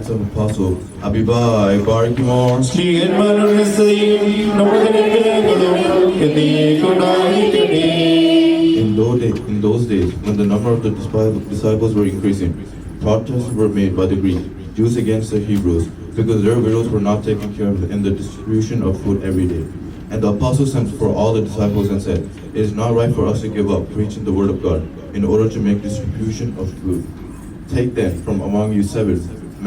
Acts of Apostles. Abibai, Barkimore. സ്ത്രീയന്മാരുടെ സ്തുതിയും നമ്മുടെ അനുഗ്രഹങ്ങളും എന്നേക്കുണ്ടായിരിക്കട്ടെ. In those days, when the number of the disciples were increasing, protests were made by the Greek Jews against the Hebrews, because their widows were not taken care of in the distribution of food every day. And the apostles sent for all the disciples and said, "It is not right for us to give up preaching the word of God in order to make distribution of food. Take then from among you 7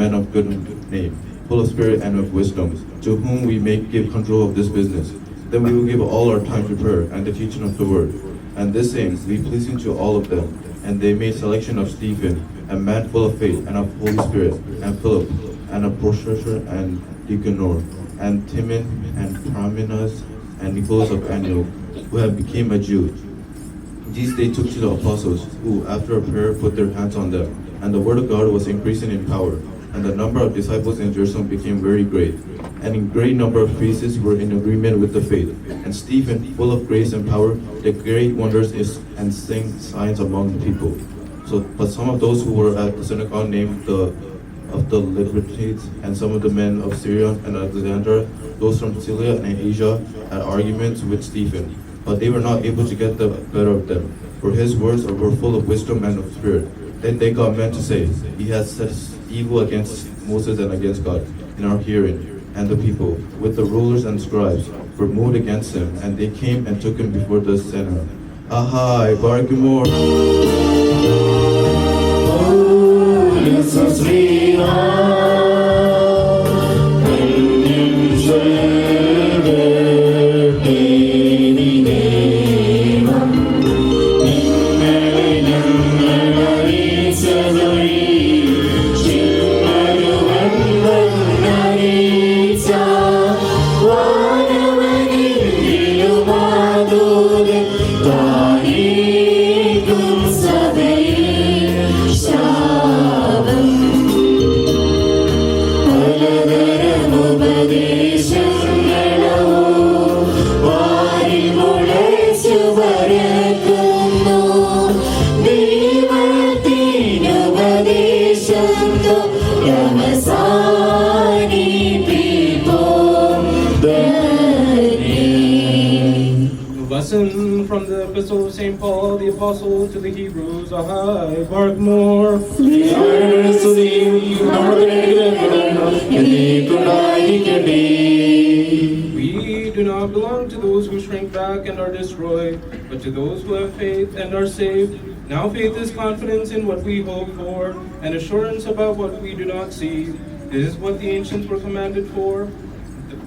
men of good name, full of spirit and of wisdom, to whom we may give control of this business. Then we will give all our time to prayer and the teaching of the word." And this saying be pleasing to all of them. And they made selection of Stephen, a man full of faith and of Holy Spirit, and Philip, and of Prochorus and Nicanor, and Timon, and Parmenas, and Nicholas of Antioch, who had become a Jew. These they took to the apostles, who after a prayer put their hands on them. And the word of God was increasing in power, and the number of disciples in Jerusalem became very great. And a great number of priests were in agreement with the faith. And Stephen, full of grace and power, did great wonders and sang signs among the people. But some of those who were at the synagogue named of the Libertines, and some of the men of Syria and Alexandria, those from Cilicia and Asia, had arguments with Stephen. But they were not able to get the better of them, for his words were full of wisdom and of spirit. Then they got men to say, "He has said evil against Moses and against God in our hearing." And the people, with the rulers and scribes, were moved against him, and they came and took him before the Sanhedrin. Ahai, Barkimore. Lesson from the Epistle of St. Paul, the Apostle to the Hebrews. Ahai, Barkmore. സ്ത്രീയന്മാരുടെ സ്തുതിയും നമ്മുടെ അനുഗ്രഹങ്ങളും എന്നേക്കുണ്ടായിരിക്കട്ടെ. We do not belong to those who shrink back and are destroyed, but to those who have faith and are saved. Now faith is confidence in what we hope for, and assurance about what we do not see. This is what the ancients were commanded for.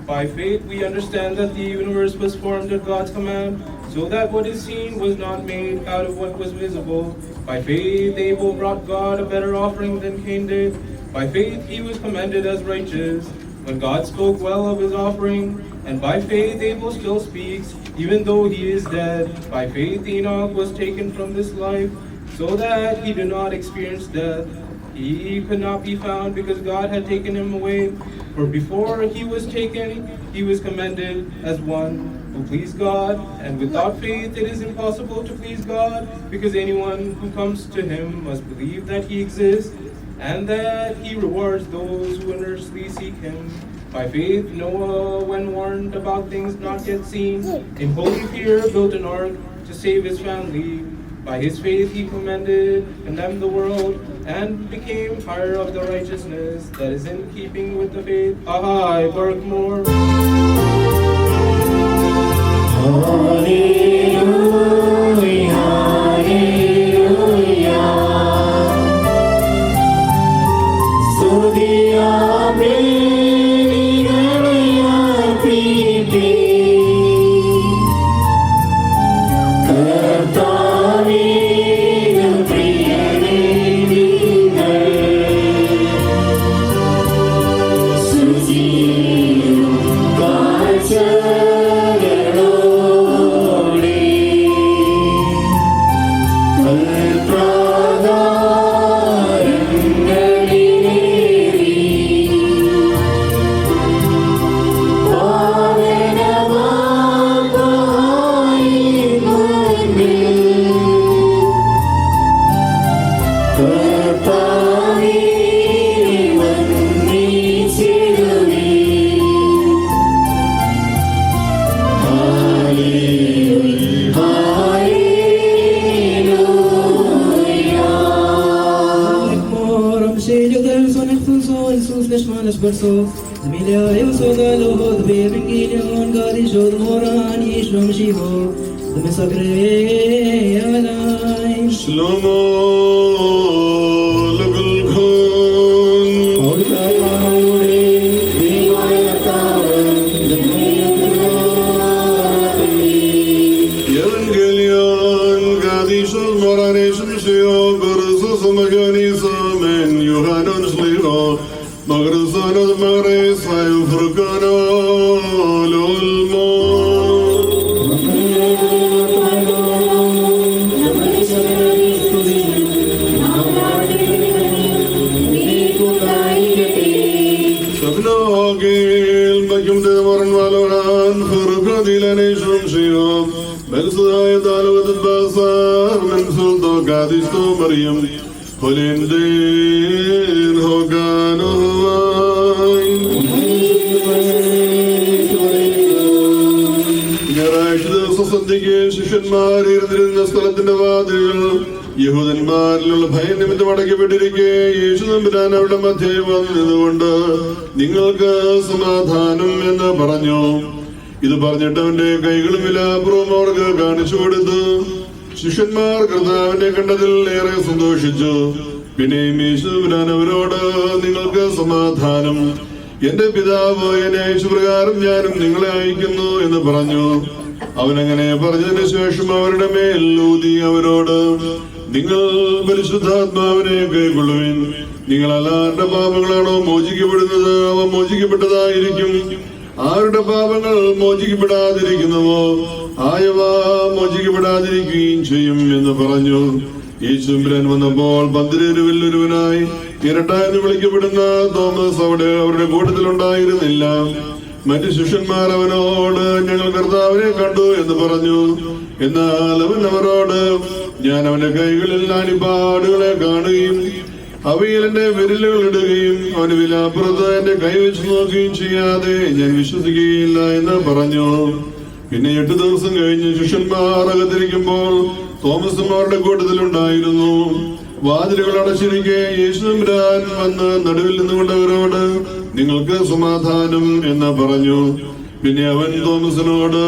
By faith we understand that the universe was formed at God's command, so that what is seen was not made out of what was visible. By faith Abel brought God a better offering than Cain did. By faith he was commended as righteous, when God spoke well of his offering. And by faith Abel still speaks, even though he is dead. By faith Enoch was taken from this life, so that he did not experience death. He could not be found because God had taken him away. For before he was taken, he was commended as one who pleased God. And without faith it is impossible to please God, because anyone who comes to him must believe that he exists, and that he rewards those who earnestly seek him. By faith Noah, when warned about things not yet seen, in holy fear built an ark to save his family. By his faith he condemned the world, and became higher of the righteousness that is in keeping with the faith. Ahai, Barkmore. Hallelujah, hallelujah. സ്തുതിയാമേ നിങ്ങളെ അർപ്പിപ്പീൻ. കർത്താവേ പ്രിയനേ നിങ്ങൾ സ്തുതിയും കാഴ്ചകളോടെ Johannes Perso, Emilia Eusogalo, the Bevingilion, Gadisho, the Moran, Ishram Shivo, the Messacre, Alai. Shlomo Lagulkhon. Evangelion Gadishon Moraneshon Shio Gursus Maganisam and Yohanan Shliho Magrasan of Mares Hayu Furkano Lulmo. Sabnogil Bakum de Moran Valoran Furkadilaneshon Shio Belzai Dalwat Bazar Mensulto Gadisto Mariam Holindin Hoganoy Garage the Sasandiki Shishan Mari in the Stalatavadil Yehudan Marl Pain with the Vadakibidike Yeshua Bidana Mateva in the Wonder Ningalka Samathanam and the Paranyo. ഇത് പറഞ്ഞിട്ടവന്റെ കൈകളുമില്ല പുറമോർഗ കാണിച്ചു കൊടുത്തു. ശിഷ്യന്മാർ കർത്താവിനെ കണ്ടതിൽ ഏറെ സന്തോഷിച്ചു. പിന്നെയും യേശുവിനാൻ അവരോട് നിങ്ങൾക്ക് സമാധാനം, എന്റെ പിതാവ് എന്നെ അയച്ചപ്രകാരം ഞാനും നിങ്ങളെ അയക്കുന്നു എന്ന് പറഞ്ഞു. അവനങ്ങനെ പറഞ്ഞതിന് ശേഷം അവരുടെ മേൽ ഊതി അവരോട്, നിങ്ങൾ പരിശുദ്ധാത്മാവിനെ കൈക്കൊള്ളുവിൻ. നിങ്ങൾ ആരുടെ പാപങ്ങളാണോ മോചിക്കപ്പെടുന്നത് അവ മോചിക്കപ്പെട്ടതായിരിക്കും. ആരുടെ പാപങ്ങൾ മോചിക്കപ്പെടാതിരിക്കുന്നുവോ ആയവ മോചിക്കപ്പെടാതിരിക്കുകയും ചെയ്യും എന്ന് പറഞ്ഞു. യേശുമ്പുരാൻ വന്നപ്പോൾ പന്തിരുവരിൽ ഒരുവനായി ഇരട്ടായെന്ന് വിളിക്കപ്പെടുന്ന തോമസ് അവരുടെ കൂട്ടത്തിലുണ്ടായിരുന്നില്ല. മറ്റു ശിഷ്യന്മാർ അവനോട് ഞങ്ങൾ കർത്താവിനെ കണ്ടു എന്ന് പറഞ്ഞു. എന്നാൽ അവൻ അവരോട്, ഞാൻ അവന്റെ കൈകളിൽ അടിപ്പാടുകളെ കാണുകയും അവയിൽ എന്റെ വിരലുകൾ ഇടുകയും അവന് വിലാപ്പുറത്ത് എന്റെ കൈവച്ച് നോക്കുകയും ചെയ്യാതെ ഞാൻ വിശ്വസിക്കുകയില്ല എന്ന് പറഞ്ഞു. പിന്നെ 8 ദിവസം കഴിഞ്ഞ് ശിഷ്യന്മാർ അകത്തിരിക്കുമ്പോൾ തോമസും അവരുടെ കൂട്ടത്തിലുണ്ടായിരുന്നു. വാതിലുകൾ അടച്ചിരിക്കെ യേശുതമ്പുരാൻ വന്ന് നടുവിൽ നിന്നുകൊണ്ടവരോട്, നിങ്ങൾക്ക് സമാധാനം എന്ന് പറഞ്ഞു. പിന്നെ അവൻ തോമസിനോട്,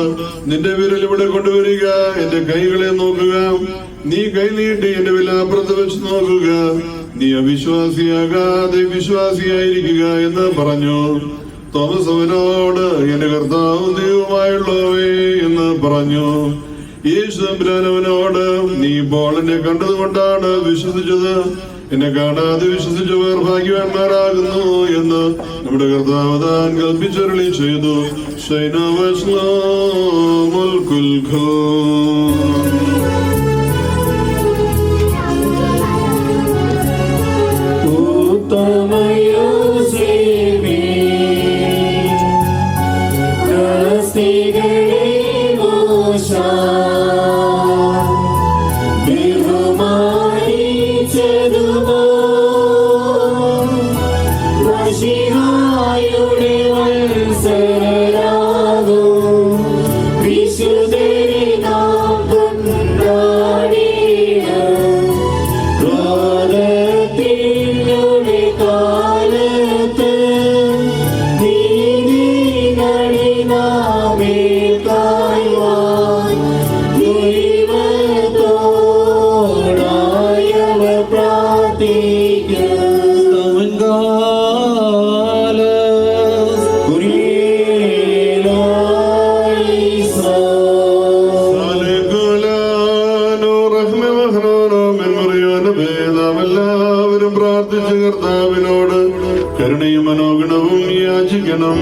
നിന്റെ വിരൽ ഇവിടെ കൊണ്ടുവരിക, എന്റെ കൈകളെ നോക്കുക, നീ കൈ നീട്ടി എന്റെ വിലാപ്പുറത്ത് വെച്ച് നോക്കുക, നീ അവിശ്വാസിയാകാതെ വിശ്വാസിയായിരിക്കുക എന്ന് പറഞ്ഞു. തോമസ് അവനോട്, എന്റെ കർത്താവും ദൈവവുമായുള്ളവേ എന്ന് പറഞ്ഞു. യേശുതമ്പുരാൻ അവനോട്, നീ ഇപ്പോൾ എന്നെ കണ്ടതുകൊണ്ടാണ് വിശ്വസിച്ചത്, എന്നെ കാണാതെ വിശ്വസിച്ചവർ ഭാഗ്യവാന്മാരാകുന്നു എന്ന് നമ്മുടെ കർത്താവ് താൻ കൽപ്പിച്ചരുളി ചെയ്തു. എല്ലാവരും പ്രാർത്ഥിച്ച് കർത്താവിനോട് കരുണയും മനോഗുണവും യാചിക്കണം.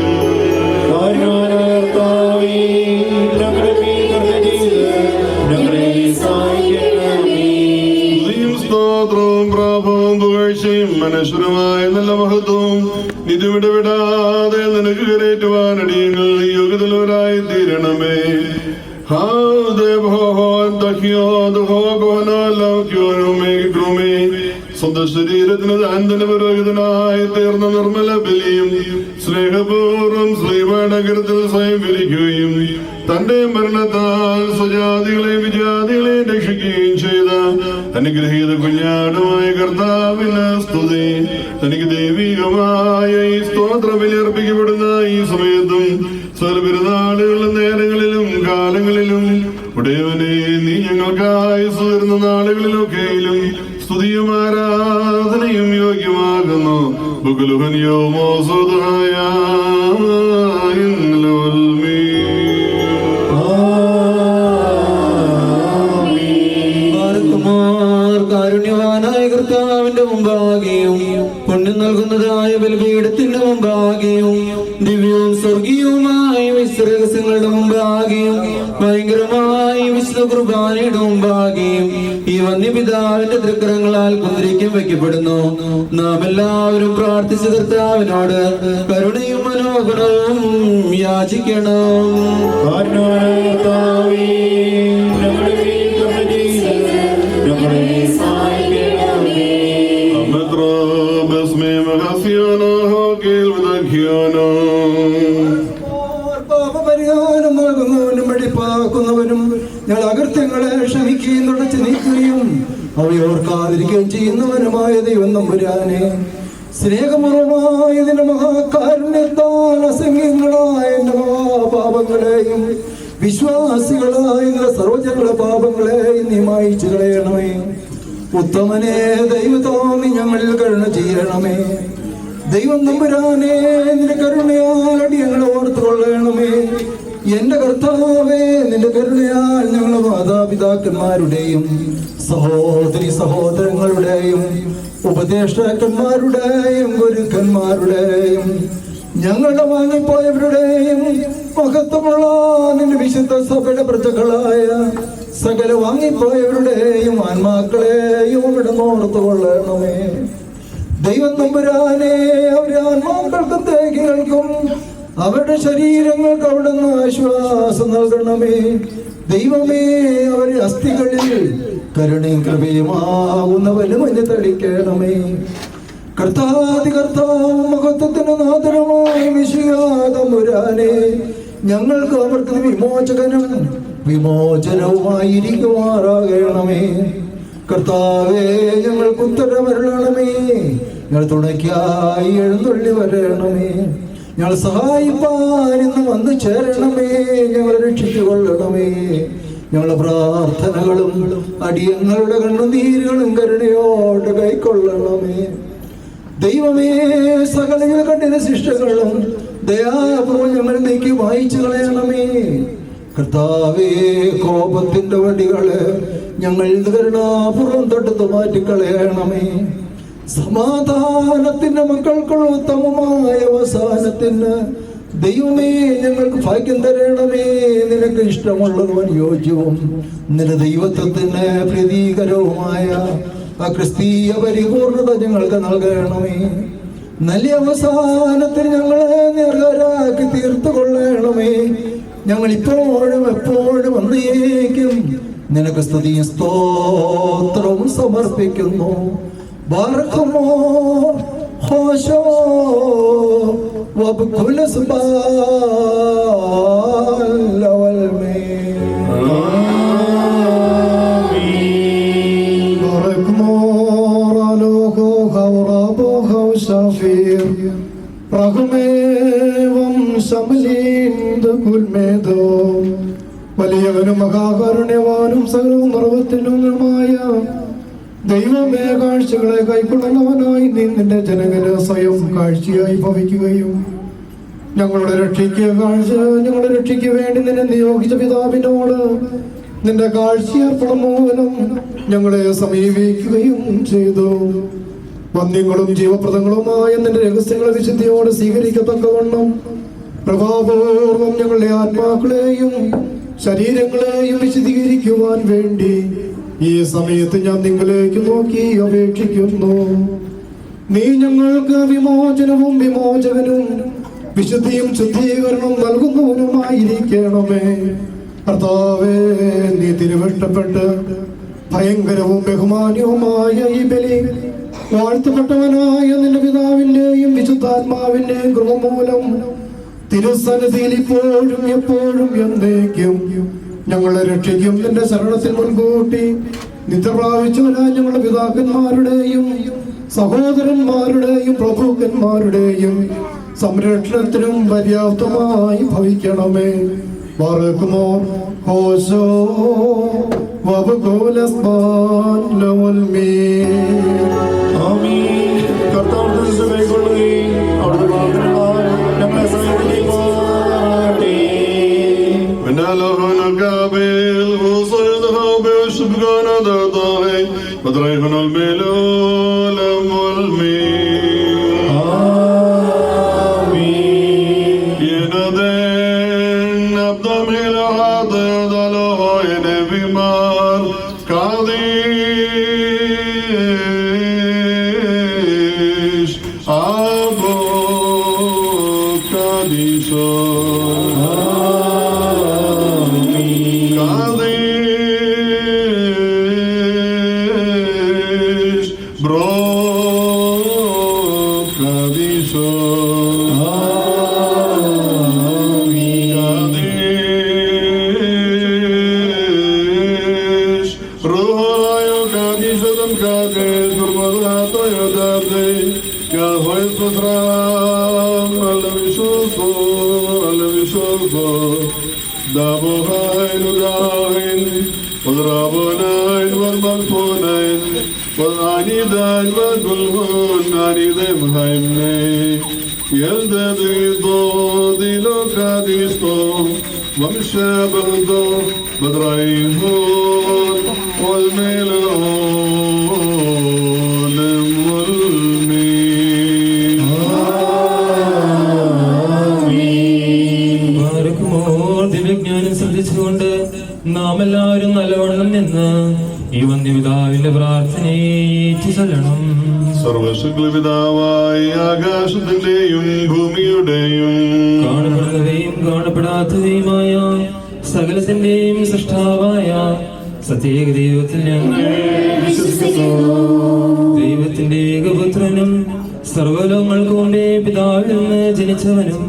സ്തോത്രവും പ്രാപവും പുകഴ്ചയും മനശ്വരമായ നല്ല മഹത്വവും നിധിവിടവിടാതെ നിനക്ക് കരേറ്റുവാൻ അടിയങ്ങൾ യോഗ്യതയുള്ളവരായി തീരണമേ. സ്വന്തം ശരീരത്തിന് താൻ തന്നെ പുരോഹിതനായി തീർന്ന നിർമ്മല ബലിയും സ്നേഹപൂർവ്വം ശ്രീവാടകരത്തിൽ സ്വയം വിരിക്കുകയും തന്റെ മരണത്താൽ സ്വജാതികളെയും വിജാതികളെയും രക്ഷിക്കുകയും ചെയ്ത അനുഗ്രഹീത കുഞ്ഞാടുമായ കർത്താവിന് സ്തുതി. തനിക്ക് ദൈവികമായ ഈ സ്തോത്രം ബലിയർപ്പിക്കപ്പെടുന്ന ഈ സമയത്തും സകല പെരുന്നാളുകളുടെ നേരങ്ങളിലും കാലങ്ങളിലും ഉടയവനെ നീ ഞങ്ങൾക്കായി സുതരുന്ന നാളുകളിലൊക്കെയിലും സ്തുതിയും ആരാധനയും യോഗ്യമാകുന്നു. കാരുണ്യവാനായ കർത്താവിന്റെ മുമ്പാകെയും പുണ്യം നൽകുന്നതായ ബലിപീഠത്തിന്റെ മുമ്പാകെയും ദിവ്യവും സ്വർഗീയവുമായ വിശ്രഹസ്യങ്ങളുടെ മുമ്പാകെയും ഭയങ്കരമായ വിശുദ്ധ കുർബാനയുടെ മുമ്പാകെയും ഈ വന്യപിതാവിന്റെ തൃക്കരങ്ങളാൽ കുന്തിരിക്കും വയ്ക്കപ്പെടുന്നു. നാം എല്ലാവരും പ്രാർത്ഥിച്ച കർത്താവിനോട് കരുണയും മനോഗുണവും യാചിക്കണം. പാപപരിഹാരം നൽകുന്നവനും വെടിപ്പാക്കുന്നവനും ഞങ്ങൾ അകൃത്യങ്ങളെ ക്ഷമിക്കുകയും തുടച്ചു നീക്കുകയും അവയോർക്കാതിരിക്കുകയും ചെയ്യുന്നവനുമായ ദൈവം നമ്പുരാനെ, സ്നേഹപൂർവമായ ഇതിന്റെ മഹാകാരുണ്യത്താൽ അസംഖ്യങ്ങളായ എന്റെ മഹാപാപങ്ങളെയും വിശ്വാസികളായ എന്റെ സർവ്വജനങ്ങളുടെ പാപങ്ങളെയും നീ മായിച്ചു കളയണമേ. ഉത്തമനെ ദൈവത്തോന്നി ഞങ്ങളിൽ കരുണ ചെയ്യണമേ. ദൈവം നമ്പുരാനെ, നിന്റെ കരുണയാൽ അടിയങ്ങളെ ഓർത്തുകൊള്ളണമേ. എന്റെ കർത്താവേ, നിന്റെ കരുണയാൽ ഞങ്ങളുടെ മാതാപിതാക്കന്മാരുടെയും സഹോദരി സഹോദരങ്ങളുടെയും ഉപദേഷ്ടാക്കന്മാരുടെയും ഗുരുക്കന്മാരുടെയും ഞങ്ങളുടെ വാങ്ങിപ്പോയവരുടെയും മഹത്വമുള്ള നിന്റെ വിശുദ്ധ സഭയുടെ പ്രജകളായ സകല വാങ്ങിപ്പോയവരുടെയും ആത്മാക്കളെയും ഇവിടെ ഓർത്തുകൊള്ളണമേ. ദൈവം നമ്പുരാനെ, അവരുടെ ആത്മാക്കൾക്കും ദേഹികൾക്കും അവരുടെ ശരീരങ്ങൾക്ക് അവിടുന്ന് ആശ്വാസം നൽകണമേ. ദൈവമേ, അവരുടെ അസ്ഥികളിൽ കരുണയും കൃപയുമാകുന്ന വലുമഞ്ഞ് തളിക്കണമേ. കർത്താവും മഹത്വത്തിന് നാദരമായ മിശിഹാതമ്പുരാനെ, ഞങ്ങൾക്ക് അവർക്ക് വിമോചകനും വിമോചനവുമായിരിക്കുമാറാകണമേ. കർത്താവേ, ഞങ്ങൾക്ക് ഉത്തരമരുളണമേ. ഞങ്ങൾ തുണയ്ക്കായി എഴുന്നള്ളി വരണമേ. ഞങ്ങൾ സഹായിപ്പാൻ ഇന്ന് വന്നു ചേരണമേ. ഞങ്ങളെ രക്ഷിച്ചുകൊള്ളണമേ. ഞങ്ങളുടെ പ്രാർത്ഥനകളും അടിയങ്ങളുടെ കണ്ണുനീരുകളും കരുണയോടെ കൈക്കൊള്ളണമേ. ദൈവമേ, സകല കണ്ണിന് ശിഷ്ടകളും ദയാപൂർവ്വം ഞങ്ങൾ നീക്കി വായിച്ചു കളയണമേ. കർത്താവേ, കോപത്തിന്റെ വടികള് ഞങ്ങൾ കരുണാപൂർവ്വം തൊട്ടു മാറ്റിക്കളയണമേ. സമാധാനത്തിന്റെ മക്കൾക്കുള്ള ഉത്തമമായ അവസാനത്തിന് ദൈവമേ ഞങ്ങൾക്ക് ഭാഗ്യം തരണമേ. നിനക്ക് ഇഷ്ടമുള്ളതും അനുയോജ്യവും നിന്റെ ദൈവത്വത്തിന് പ്രീതികരവുമായ ആ ക്രിസ്തീയ പരിപൂർണത ഞങ്ങൾക്ക് നൽകണമേ. നല്ല അവസാനത്തിൽ ഞങ്ങളെ നിർഗരാക്കി തീർത്തുകൊള്ളണമേ. ഞങ്ങൾ ഇപ്പോഴും എപ്പോഴും എന്നേക്കും നിനക്ക് സ്തുതിയും സ്തോത്രവും സമർപ്പിക്കുന്നു. ബാറക്കുമോ ഹോശോ വബ്കുൽ സുബ്ഹാനൽ വൽമേ. ബാറക്കുമോ റലോഹോ ഖൗറബോ ഖൗശഫീർ റഹ്മേവം ശമലീന്ദ കുൽമേദോ. വലിയവനും മഹാകരുണ്യവാനും സകലവും സർവത്തിനുമായ ദൈവമേ, കാഴ്ചകളെ കൈക്കൊള്ളുന്നവനായി നീ നിന്റെ ജനകന് സ്വയം കാഴ്ചയായി ഭവിക്കുകയും ഞങ്ങളുടെ രക്ഷയ്ക്ക് വേണ്ടി നിന്നെ നിയോഗിച്ച പിതാവിനോട് നിന്റെ കാഴ്ചയർപ്പണം മൂലം ഞങ്ങളെ സമീപിക്കുകയും ചെയ്തു. വന്യങ്ങളും ജീവപ്രദങ്ങളുമായ നിന്റെ രഹസ്യങ്ങളെ വിശുദ്ധിയോട് സ്വീകരിക്കത്തക്കവണ്ണം പ്രഭാപൂർവം ഞങ്ങളുടെ ആത്മാക്കളെയും ശരീരങ്ങളെയും വിശദീകരിക്കുവാൻ വേണ്ടി ഈ സമയത്ത് ഞാൻ നിങ്ങളിലേക്ക് നോക്കി അപേക്ഷിക്കുന്നു. നീ ഞങ്ങൾക്ക് വിമോചനവും വിമോചകനും വിശുദ്ധിയും ശുദ്ധീകരണവും നൽകുന്നവനുമായിരിക്കണമേ. കർത്താവേ, നീ തിരുവിഷ്ടപ്പെട്ട് ഭയങ്കരവും ബഹുമാന്യവുമായ ഈ ബലി വാഴ്ത്തപ്പെട്ടവനായ നിന്റെ പിതാവിന്റെയും വിശുദ്ധാത്മാവിന്റെയും കൃപ മൂലം തിരുസന്നിധിയിൽ ഇപ്പോഴും എപ്പോഴും എന്നേക്കും ഞങ്ങളെ രക്ഷിക്കും. നിന്റെ ശരണത്തിൽ മുൻകൂട്ടി നിദ്ര പ്രാപിച്ചവരായ ഞങ്ങളുടെ പിതാക്കന്മാരുടെയും സഹോദരന്മാരുടെയും പ്രഭുക്കന്മാരുടെയും സംരക്ഷണത്തിനും പര്യാപ്തമായി ഭവിക്കണമേ. ബാറക്കുമോ ഹോശോ വബുഗോലസ്ബാൻ ലവൽമീൻ. ആമീൻ. കർത്താവ് ക്രിസ്തു കൈക്കൊള്ളുകയും അവിടുത്തെ വാഗ്ദാനങ്ങളാൽ ഞങ്ങളെ സഹായിക്കുമാറാകട്ടെ. ദിവ്യജ്ഞാനം ശ്രദ്ധിച്ചുകൊണ്ട് നാം എല്ലാവരും നല്ലവണ്ണം നിന്ന് ഈ വന്ധ്യപിതാവിന്റെ പ്രാർത്ഥനയെ ഏറ്റുചൊല്ലണം. സർവശക്തിപിതാവായ ആകാശത്തിന്റെയും ഭൂമിയുടെയും കാണപ്പെടുന്നവയും കാണപ്പെടാത്തവയുമായ സകലത്തിന്റെയും സൃഷ്ടാവായ സത്യേക ദൈവത്തിൽ ഞങ്ങൾ വിശ്വസിക്കുന്നു. ദൈവത്തിന്റെ ഏകപുത്രനും സർവ്വലോകങ്ങൾക്ക് മുമ്പേ പിതാവിൽ നിന്ന് ജനിച്ചവനും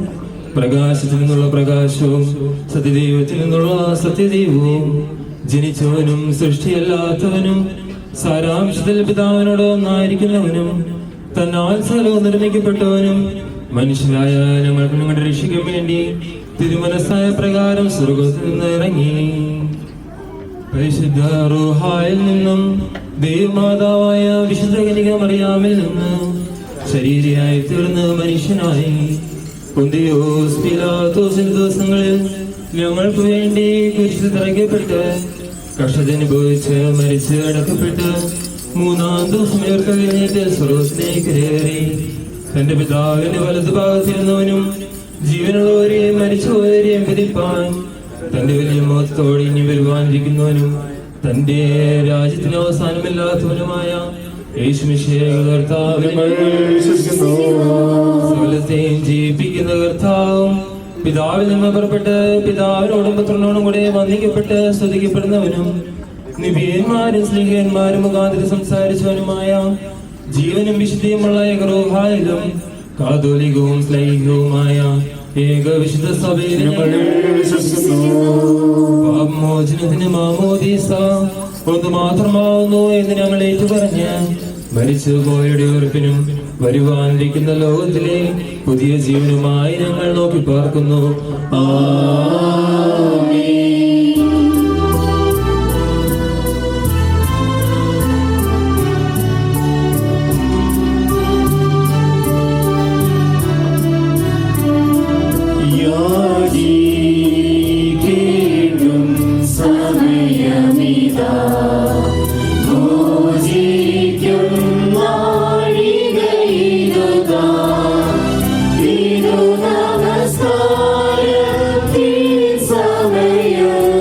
പ്രകാശത്തിൽ നിന്നുള്ള പ്രകാശവും സത്യദൈവത്തിൽ നിന്നുള്ള സത്യദൈവവും ജനിച്ചവനും സൃഷ്ടിയല്ലാത്തവനും സാരാംശത്തിൽ പിതാവിനോട് ഒന്നായിരിക്കുന്നവനും തന്നാൽ സകലവും നിർമ്മിക്കപ്പെട്ടവനും മനുഷ്യരായ ഞങ്ങൾക്ക് ഞങ്ങളുടെ രക്ഷിക്കാൻ വേണ്ടി തിരുമനസ്സായ പ്രകാരം സ്വർഗത്തിൽ നിന്ന് ഇറങ്ങി പരിശുദ്ധ റൂഹായിൽ നിന്നും ദൈവമാതാവായ വിശുദ്ധ കന്യക മറിയാമിൽ നിന്ന് ശരീരയായി തീർന്ന് മനുഷ്യനായി പൊന്തിയോസ് പീലാത്തോസിന്റെ ദിവസങ്ങളിൽ ഞങ്ങൾക്ക് വേണ്ടി കുരിശിൽ തറയ്ക്കപ്പെട്ട് കഷ്ടതനുഭവിച്ച് മരിച്ച് അടക്കപ്പെട്ട് മൂന്നാം ദിവസം ഉയർത്തെഴുന്നേറ്റ് സ്വർഗ്ഗത്തിലേക്ക് കയറി തന്റെ പിതാവിന്റെ വലതു ഭാഗത്തിരുന്നവനും ജീവനുള്ളവരെയും മരിച്ചുപോയവരെയും വിധിപ്പാൻ തന്റെ വലിയ മോഹത്തോടെ ഇനി വരുവാനിരിക്കുന്നവനും തന്റെ രാജ്യത്തിന് അവസാനമില്ലാത്തവനുമായ സകലത്തെയും ജീവിപ്പിക്കുന്ന കർത്താവും പിതാവിൽ നിന്ന് പുറപ്പെട്ട് പിതാവിനോടും പുത്രനോടും കൂടെ വന്ദിക്കപ്പെട്ട് സ്തുതിക്കപ്പെടുന്നവനും നിബിയന്മാരും സ്നേഹിയന്മാരും മുഖാന്തരം സംസാരിച്ചവനുമായ ജീവനും വിശുദ്ധിയുമുള്ള ഏകറൂഹായിലും കാതോലികവും സ്ലൈഹികവുമായ ഏക വിശുദ്ധ സഭയിൽ പാപമോചനത്തിന് മാമോദീസ ഒന്ന് മാത്രമാവുന്നു എന്ന് ഞങ്ങൾ ഏറ്റുപറഞ്ഞ് മരിച്ചു പോയയുടെ ഉറപ്പിനും വരുവാനിരിക്കുന്ന ലോകത്തിലെ പുതിയ ജീവനുമായി ഞങ്ങൾ നോക്കി പാർക്കുന്നു. നമസ്കാരത്തിൻ സമയം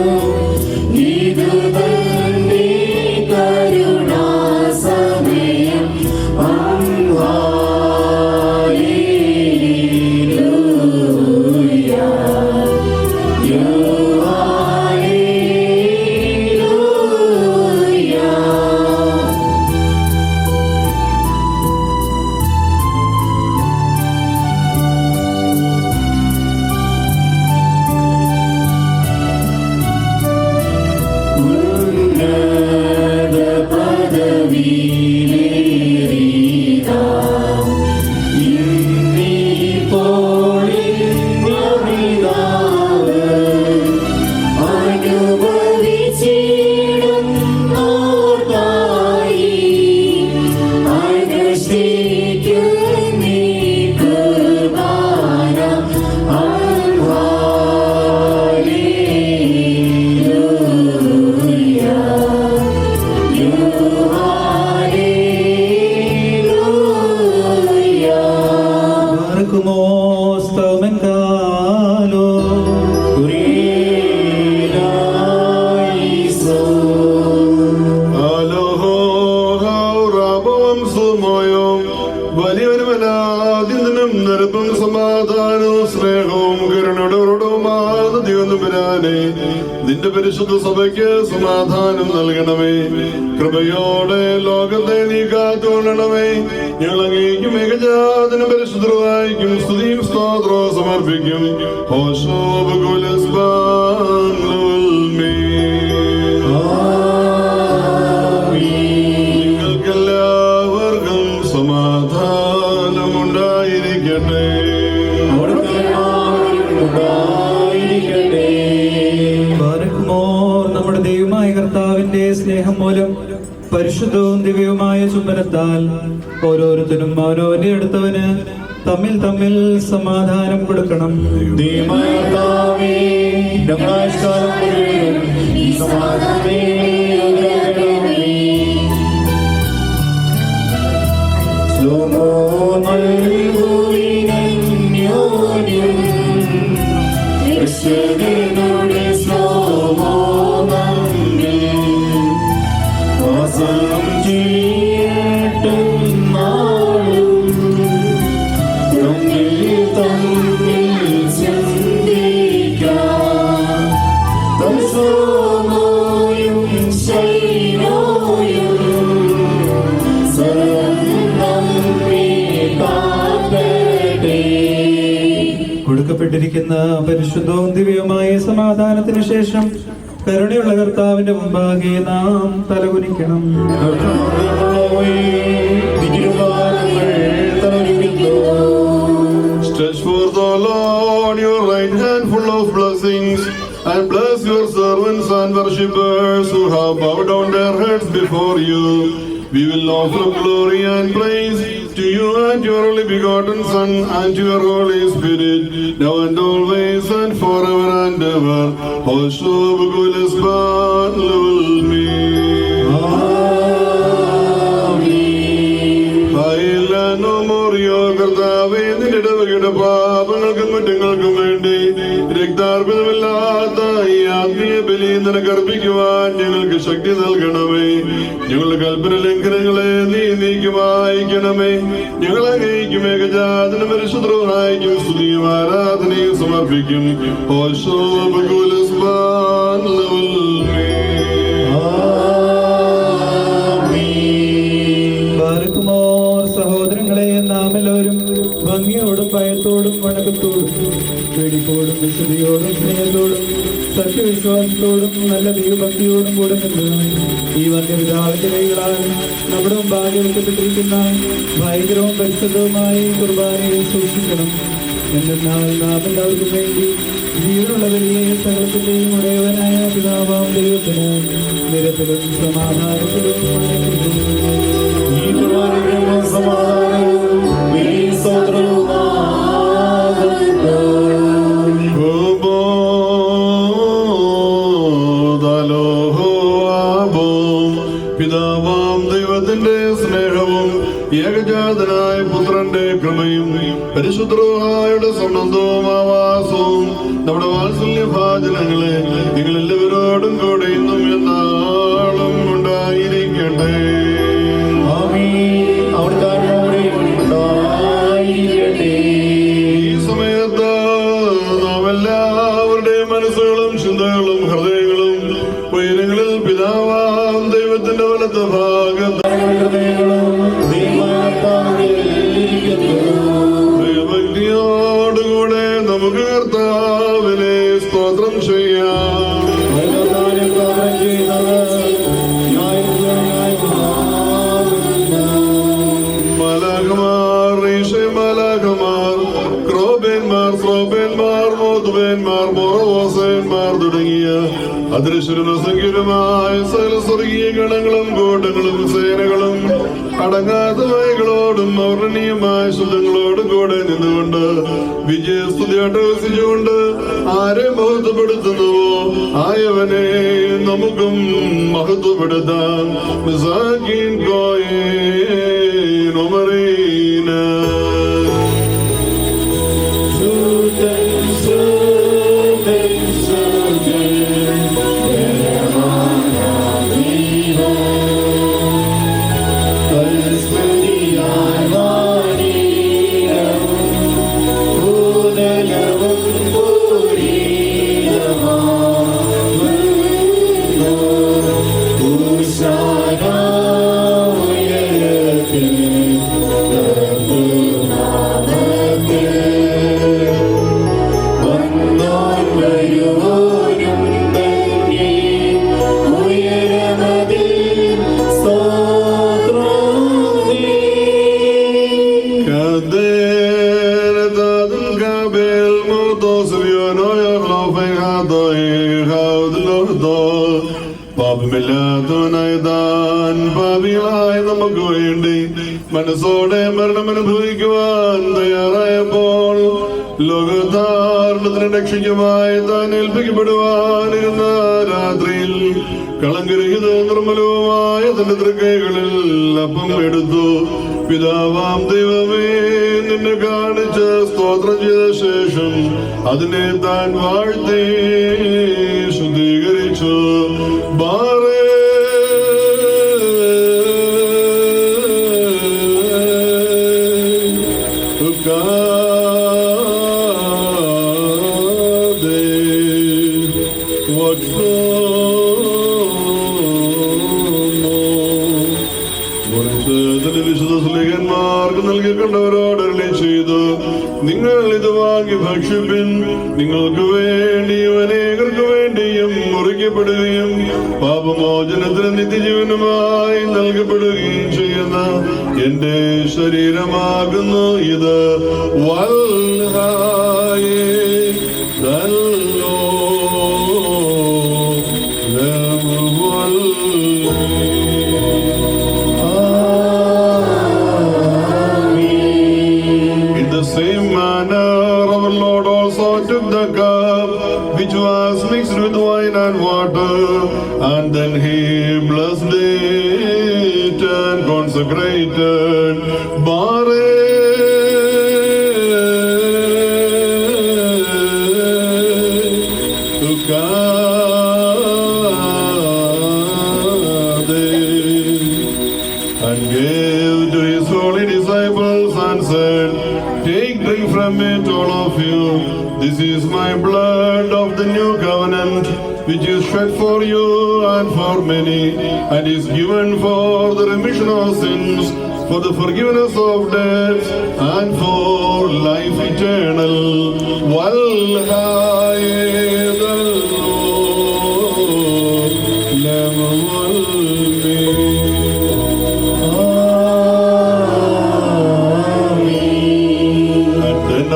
വലിയവനുമല്ലാതിനും നിരപ്പും സമാധാനവും സ്നേഹവും കരുണയോടുമാകുന്ന ദൈവനമ്പുരാനെ നിന്റെ പരിശുദ്ധ സഭയ്ക്ക് സമാധാനം നൽകണമേ. കൃപയോടെ ലോകത്തെ നീ കാത്തുകൊള്ളണമേ. ഞങ്ങൾ അങ്ങേക്കും ഏകജാതനും പരിശുദ്ധവായിക്കും സ്തുതിയും സ്തോത്രവും സമർപ്പിക്കും. നിങ്ങൾക്കെല്ലാവർക്കും സമാധാനമുണ്ടായിരിക്കട്ടെ. നമ്മുടെ ദൈവമായ കർത്താവിന്റെ സ്നേഹം മൂലം പരിശുദ്ധവും ദിവ്യവുമായ ചുംബനത്താൽ ഓരോരുത്തരും അവനവന്റെ അടുത്തവന് തമ്മിൽ തമ്മിൽ സമാധാനം കൊടുക്കണം. കൊടുക്കപ്പെട്ടിരിക്കുന്ന പരിശുദ്ധവും ദിവ്യവുമായ സമാധാനത്തിന് ശേഷം കരുണയുള്ള കർത്താവിന്റെ മുമ്പാകെ നാം തലകുനിക്കണം. Stretch forth, O Lord, your right hand full of blessings, and bless your servants and worshippers who have bowed down their heads before you. We will offer glory and praise to you and your only begotten Son and to your Holy Spirit, now and always and forever and ever. ഇടവകയുടെ പാപങ്ങൾക്കും കുറ്റങ്ങൾക്കും വേണ്ടി രക്താർപ്പണമില്ലാത്ത ഈ ആത്മീയ ബലി നിനക്ക് അർപ്പിക്കുവാൻ ഞങ്ങൾക്ക് ശക്തി നൽകണമേ. ഞങ്ങളുടെ കൽപ്പന ലംഘനങ്ങളെ നീ നീക്കുമായിക്കണമേ. ഞങ്ങളെ അങ്ങേക്കും ഏകജാതനും പരിശുദ്ധനായിക്കും സ്തുതിയും ആരാധനയും സമർപ്പിക്കും. സഹോദരങ്ങളെ, നാം എല്ലാവരും ഭംഗിയോടും ഭയത്തോടും വണക്കത്തോടും പേടിപ്പോടും വിശുദ്ധിയോടും സ്നേഹത്തോടും സത്യവിശ്വാസത്തോടും നല്ല ദൈവഭക്തിയോടും കൂടെ നിന്ന് ഈ വന്യപിതാവിന്റെ കൈകളാൽ നമ്മുടെ മുമ്പാകെ വെക്കപ്പെട്ടിരിക്കുന്ന ഭയങ്കരവും പരിശുദ്ധവുമായ കുർബാനയെ സൂക്ഷിക്കണം. എന്നാൽ നാം എല്ലാവർക്കും വേണ്ടി ജീവനുള്ള വലിയ സകലത്തിന്റെയും ഉടയവനായ പിതാവാം ദൈവത്തിന് നിരത്തിലും സമാധാനത്തിലും പിതാവാം ദൈവത്തിന്റെ സ്നേഹവും ഏകജാതനായ പുത്രന്റെ കൃപയും പരിശുദ്ധരുടെ സംബന്ധവും ആവാസവും നമ്മുടെ വാത്സല്യഭാചനങ്ങളെ നിങ്ങൾ എല്ലാവരോടും കൂടെ ഇന്നും എന്നാളും ഉണ്ടായിരിക്കട്ടെ. ഈ സമയത്ത് നാം എല്ലാവരുടെയും മനസ്സുകളും ചിന്തകളും ഹൃദയങ്ങളും ഉയരങ്ങളിൽ പിതാവാം ദൈവത്തിന്റെ വലത്ത ഭാഗത്ത് ഭയഭക്തിയോടുകൂടെ നമുക്ക് കർത്താവിനെ സ്തോത്രം ചെയ്യാം. അനശ്വരനും സങ്കീർണമായ സകല സ്വർഗീയ ഗണങ്ങളും കൂട്ടങ്ങളും സേനകളും അടങ്ങാത്ത വയകളോടും അവർണീയമായ ശുദ്ധങ്ങളോടും കൂടെ നിന്നുകൊണ്ട് വിജയസ്തുതിയായിട്ട് വസിച്ചുകൊണ്ട് ആരെ മഹത്വപ്പെടുത്തുന്നുവോ ആയവനെ നമുക്കും മഹത്വപ്പെടുത്താം. മിസാക്കീൻ കോയേൻ ഉമറീന പാപമില്ലാത്തവനായതാൻ പാപികളായ നമുക്ക് വേണ്ടി മനസ്സോടെ മരണം അനുഭവിക്കുവാൻ തയ്യാറായപ്പോൾ ലോകത്താരണത്തിന് രക്ഷിക്കുമായി താൻ ഏൽപ്പിക്കപ്പെടുവാനിരുന്ന രാത്രിയിൽ കളങ്കരഹിത നിർമ്മലവുമായ തന്റെ തൃക്കൈകളിൽ അപ്പം എടുത്തു. പിതാവാം ദൈവമേ, നിന്നെ കാണിച്ച് സ്തോത്രം ചെയ്ത ശേഷം അതിനെ താൻ വാഴ്ത്തി ശുദ്ധീകരിച്ചു. വിശുദ്ധ സ്ലീഹന്മാർക്ക് നൽകിക്കൊണ്ടവരോട് അരുളി ചെയ്തു, നിങ്ങൾ ഇത് വാങ്ങി ഭക്ഷിപ്പിൻ. നിങ്ങൾക്ക് വേണ്ടിയും അനേകർക്ക് വേണ്ടിയും മുറിക്കപ്പെടുകയും പാപമോചനത്തിന് നിത്യജീവനുമായി നൽകപ്പെടുകയും ചെയ്യുന്ന എന്റെ ശരീരമാകുന്നു ഇത്. വൽഹായേ തല്ലോ same manner our Lord also took the cup which was mixed with wine and water, and then he blessed it and consecrated. And gave to his holy disciples and said, take, drink from it, all of you. This is my blood of the new covenant, which is shed for you and for many, and is given for the remission of sins, for the forgiveness of debts, and for life eternal.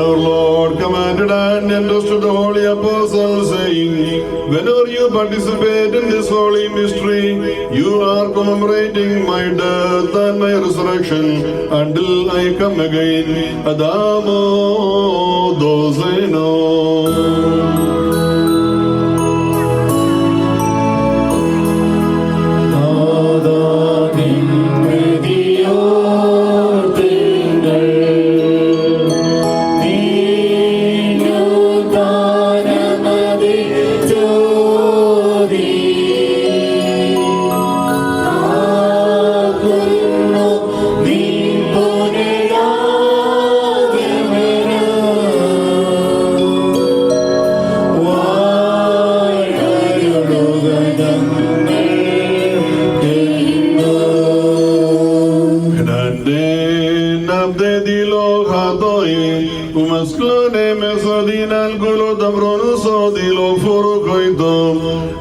Our Lord commanded and entrusted the holy apostles, saying, whenever you participate in this holy mystery, you are commemorating my death and my resurrection until I come again. Adamo dozeno.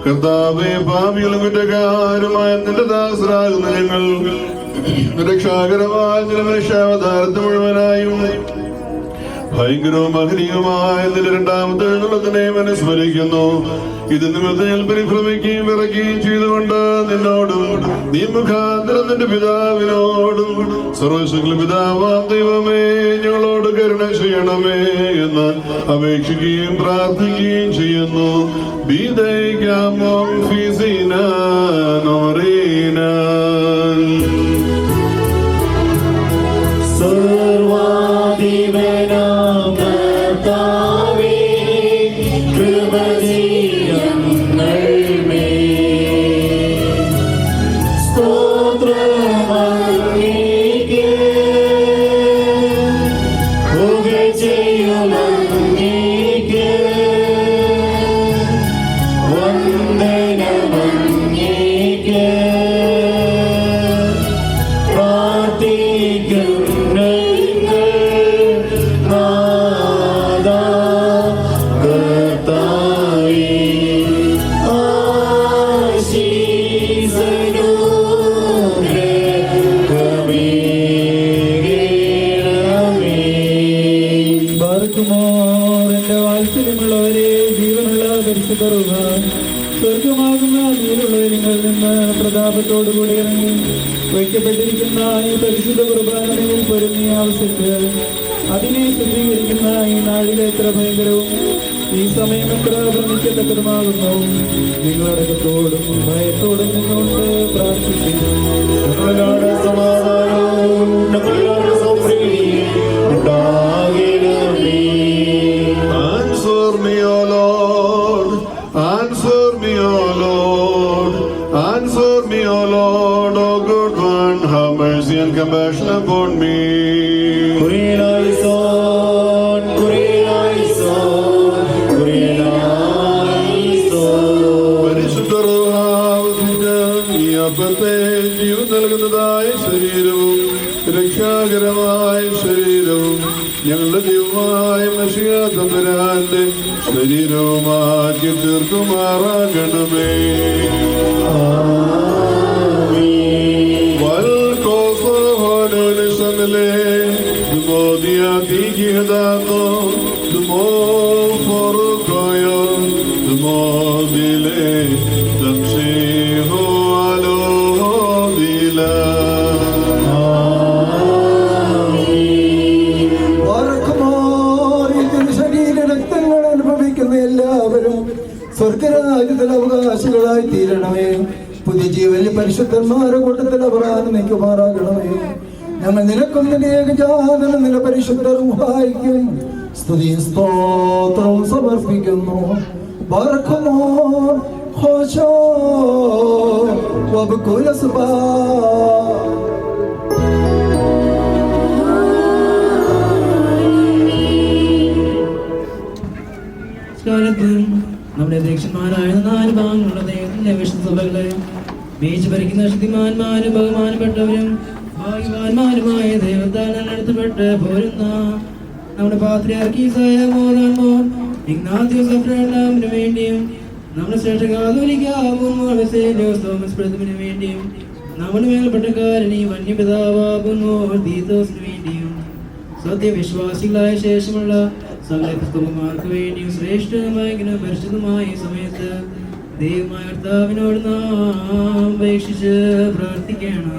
കർത്താവേ, പാപികളും കുറ്റക്കാരുമായ നിന്റെ ദാസരാകുന്ന ഞങ്ങൾ രക്ഷാകരമായ മനുഷ്യാവതാരത്തെ മുഴുവനായും ഭയങ്കരവും മഹനീയവുമായ നിന്റെ രണ്ടാമത്തെ എഴുന്നള്ളത്തിനെ അനുസ്മരിക്കുന്നു. ഇത് നിമിത്തം ഞാൻ പരിഭ്രമിക്കുകയും വിറയ്ക്കുകയും ചെയ്തുകൊണ്ട് നിന്നോടും നീ മുഖാന്തരം നിന്റെ പിതാവിനോടും സർവശക്തി പിതാവാം ദൈവമേ ഞങ്ങളോട് കരുണ ചെയ്യണമേ എന്ന് അപേക്ഷിക്കുകയും പ്രാർത്ഥിക്കുകയും ചെയ്യുന്നു. സർവാധിപനാം കർത്താവേ, കൃപ ചെയ്യങ്ങൾ മേൽ. സ്തോത്രമങ്ങേക്ക്, പുകഴ്ചയുമങ്ങേക്ക്, വന്ദനമങ്ങേക്ക്. സ്വർഗമാകുന്ന നീരുള്ളവരിങ്ങളിൽ നിന്ന് പ്രതാപത്തോടുകൂടി ഇറങ്ങി വയ്ക്കപ്പെട്ടിരിക്കുന്ന ഈ പരിശുദ്ധ കുർബാനയിൽ പൊരുങ്ങിയ ആവശ്യത്ത് അതിനെ ശുദ്ധീകരിക്കുന്ന ഈ നാഴിക എത്ര ഭയങ്കരവും ഈ സമയം എത്ര ഭ്രമിക്കത്തക്കതുമാകുന്നു. നിങ്ങളടക്കത്തോടും ഭയത്തോടും നിന്നുകൊണ്ട് പ്രാർത്ഥിക്കുന്നു. സമാധാനവും ഞങ്ങളുടെ സൗപ്രീതിയും ഉണ്ടാകണമേ. Answer me, O Lord. Answer me, O Lord. Answer me, O Lord, O good one. Have mercy and compassion upon me. കുരിയനായിസോൻ, കുരിയനായിസോൻ, കുരിയനായിസോൻ. പരിശുദ്ധ റൂഹാവുസിന് ഈ അപ്പത്തെ ജീവൻ നൽകുന്നതായ ശരീരവും രക്ഷാകരമായ ശരീരവും ഞങ്ങളുടെ ദൈവമായ മശിഹ തമ്പുരാന്റെ ശരീരവുമാക്കി തീർക്കുമാറാകണമേ. ശരീരരക്തങ്ങൾ അനുഭവിക്കുന്ന എല്ലാവരും സ്വർഗരാജ്യത്തിൽ അവകാശികളായി തീരണമേ. പുതിയ ജീവനിൽ പരിശുദ്ധന്മാരുടെ കൂട്ടത്തിൽ അവർ ആനന്ദിക്കുമാറാകണമേ. ഞങ്ങൾ നിനക്കും നിന്റെ ഏകജാതനും നിന്റെ പരിശുദ്ധ റൂഹായിക്കും സ്തുതിയും സ്തോത്രവും സമർപ്പിക്കുന്നു. ബർഖുമോ ഹോശോ വബ്കുല സുബാ. നമ്മുടെ അധ്യക്ഷന്മാരായ 4 ഭാഗങ്ങളുള്ള ദൈവത്തിന്റെ വിഷ്ണുസഭകളെ മേച്ചു ഭരിക്കുന്ന ശക്തിമാന്മാരും ബഹുമാനപ്പെട്ടവരും ഭാഗ്യവാന്മാരുമായ ദൈവത്താൽ നടത്തപ്പെട്ട് പോരുന്ന നമ്മുടെ പാത്രിയാർക്കീസായ മോറാൻമോർ ഇഗ്നാത്യോസ് അബ്രഹാമിന് വേണ്ടിയും നമ്മുടെ ശ്രേഷ്ഠ കാതോലിക്ക മോർ ബസേലിയോസ് തോമസ് പ്രഥമന് വേണ്ടിയും നമ്മുടെ മേൽപ്പെട്ടക്കാരനി വന്യപിതാവാകുന്നോർ തീത്തോസിന് വേണ്ടിയും സത്യവിശ്വാസികളായ ശേഷമുള്ള സകല ക്രിസ്തുമാർക്ക് വേണ്ടിയും ശ്രേഷ്ഠമായ പരിശുദ്ധമായ സമയത്ത് ദൈവമായ കർത്താവിനോട് നാം അപേക്ഷിച്ച് പ്രാർത്ഥിക്കണം.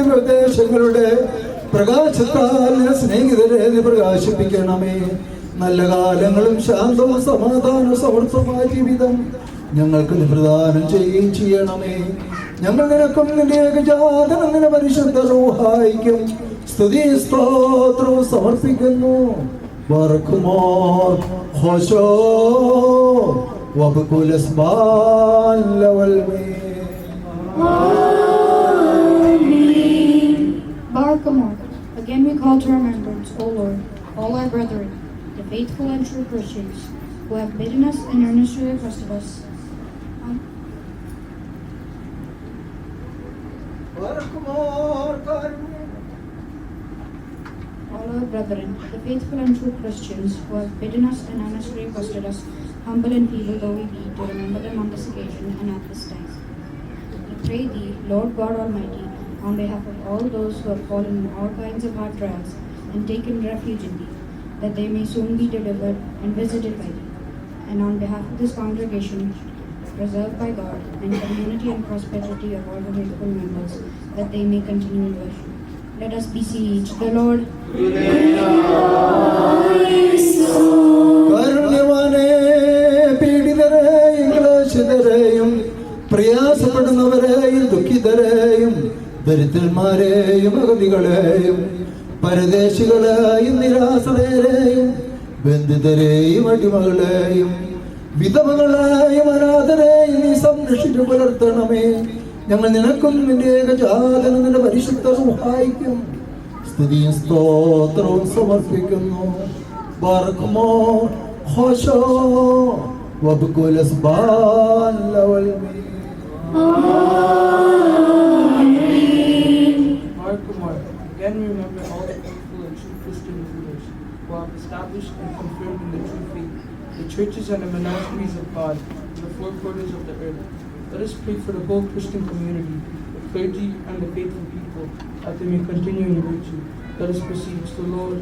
പ്രദേശങ്ങളുടെ പ്രകാശത്താൽ സ്നേഹിതരെ പ്രകാശിപ്പിക്കണമേ. നല്ല കാലങ്ങളും ശാന്തവും സമാധാനവും സമൃദ്ധമായ ജീവിതം ഞങ്ങൾക്ക് പ്രദാനം ചെയ്യുകയും ചെയ്യണമേ. ഞങ്ങൾ നിനക്കും നിന്റെ ഏകജാതനും നിന്റെ പരിശുദ്ധ റൂഹായിക്കും സ്തുതി സ്തോത്രവും സമർപ്പിക്കുന്നു. ബർഖുമോർ ഹോശോ വബ്കുൽ അസ്ബാൽ ലവൽ മീൻ. Barkamor, again we call to remembrance, O Lord, all our brethren, the faithful and true Christians, who have bidden us and earnestly requested us. All our brethren, the faithful and true Christians, who have bidden us and earnestly requested us, humble and feeble though we be, to remember them on this occasion and at this time. pray thee, Lord God Almighty, on behalf of all those who have fallen in all kinds of hard trials and taken refuge in thee, that they may soon be delivered and visited by thee. And on behalf of this congregation, preserved by God, and community and prosperity of all the faithful members, that they may continue in worship. Let us beseech the Lord. കാരുണ്യവാനേ, പീഡിതരെയും ക്ലേശിതരെയും പ്രയാസപ്പെടുന്നവരെയും ദുഃഖിതരെയും ദരിദ്രന്മാരെയും അഗതികളെയും പരദേശികളെയും നിരാശ്രയരെയും ബന്ധിതരെയും അടിമകളെയും വിധവകളെയും അനാഥരെയും നീ സംരക്ഷിച്ചു പുലർത്തണമേ. ഞങ്ങൾ നിനക്കും നിന്റെ ഏകജാതനും നിന്റെ പരിശുദ്ധ സഹായിക്കും സ്തുതിയും സ്തോത്രവും സമർപ്പിക്കുന്നു. ബാറക്കുമോ ഹോശോ വബ്കുൽ അസ്ബാൻ level Lord Kumar, again we remember all the faithful and true Christian rulers who have established and confirmed in the true faith the churches and the monasteries of God in the four corners of the earth. Let us pray for the whole Christian community, the clergy and the faithful people, that they may continue in virtue. Let us beseech the Lord.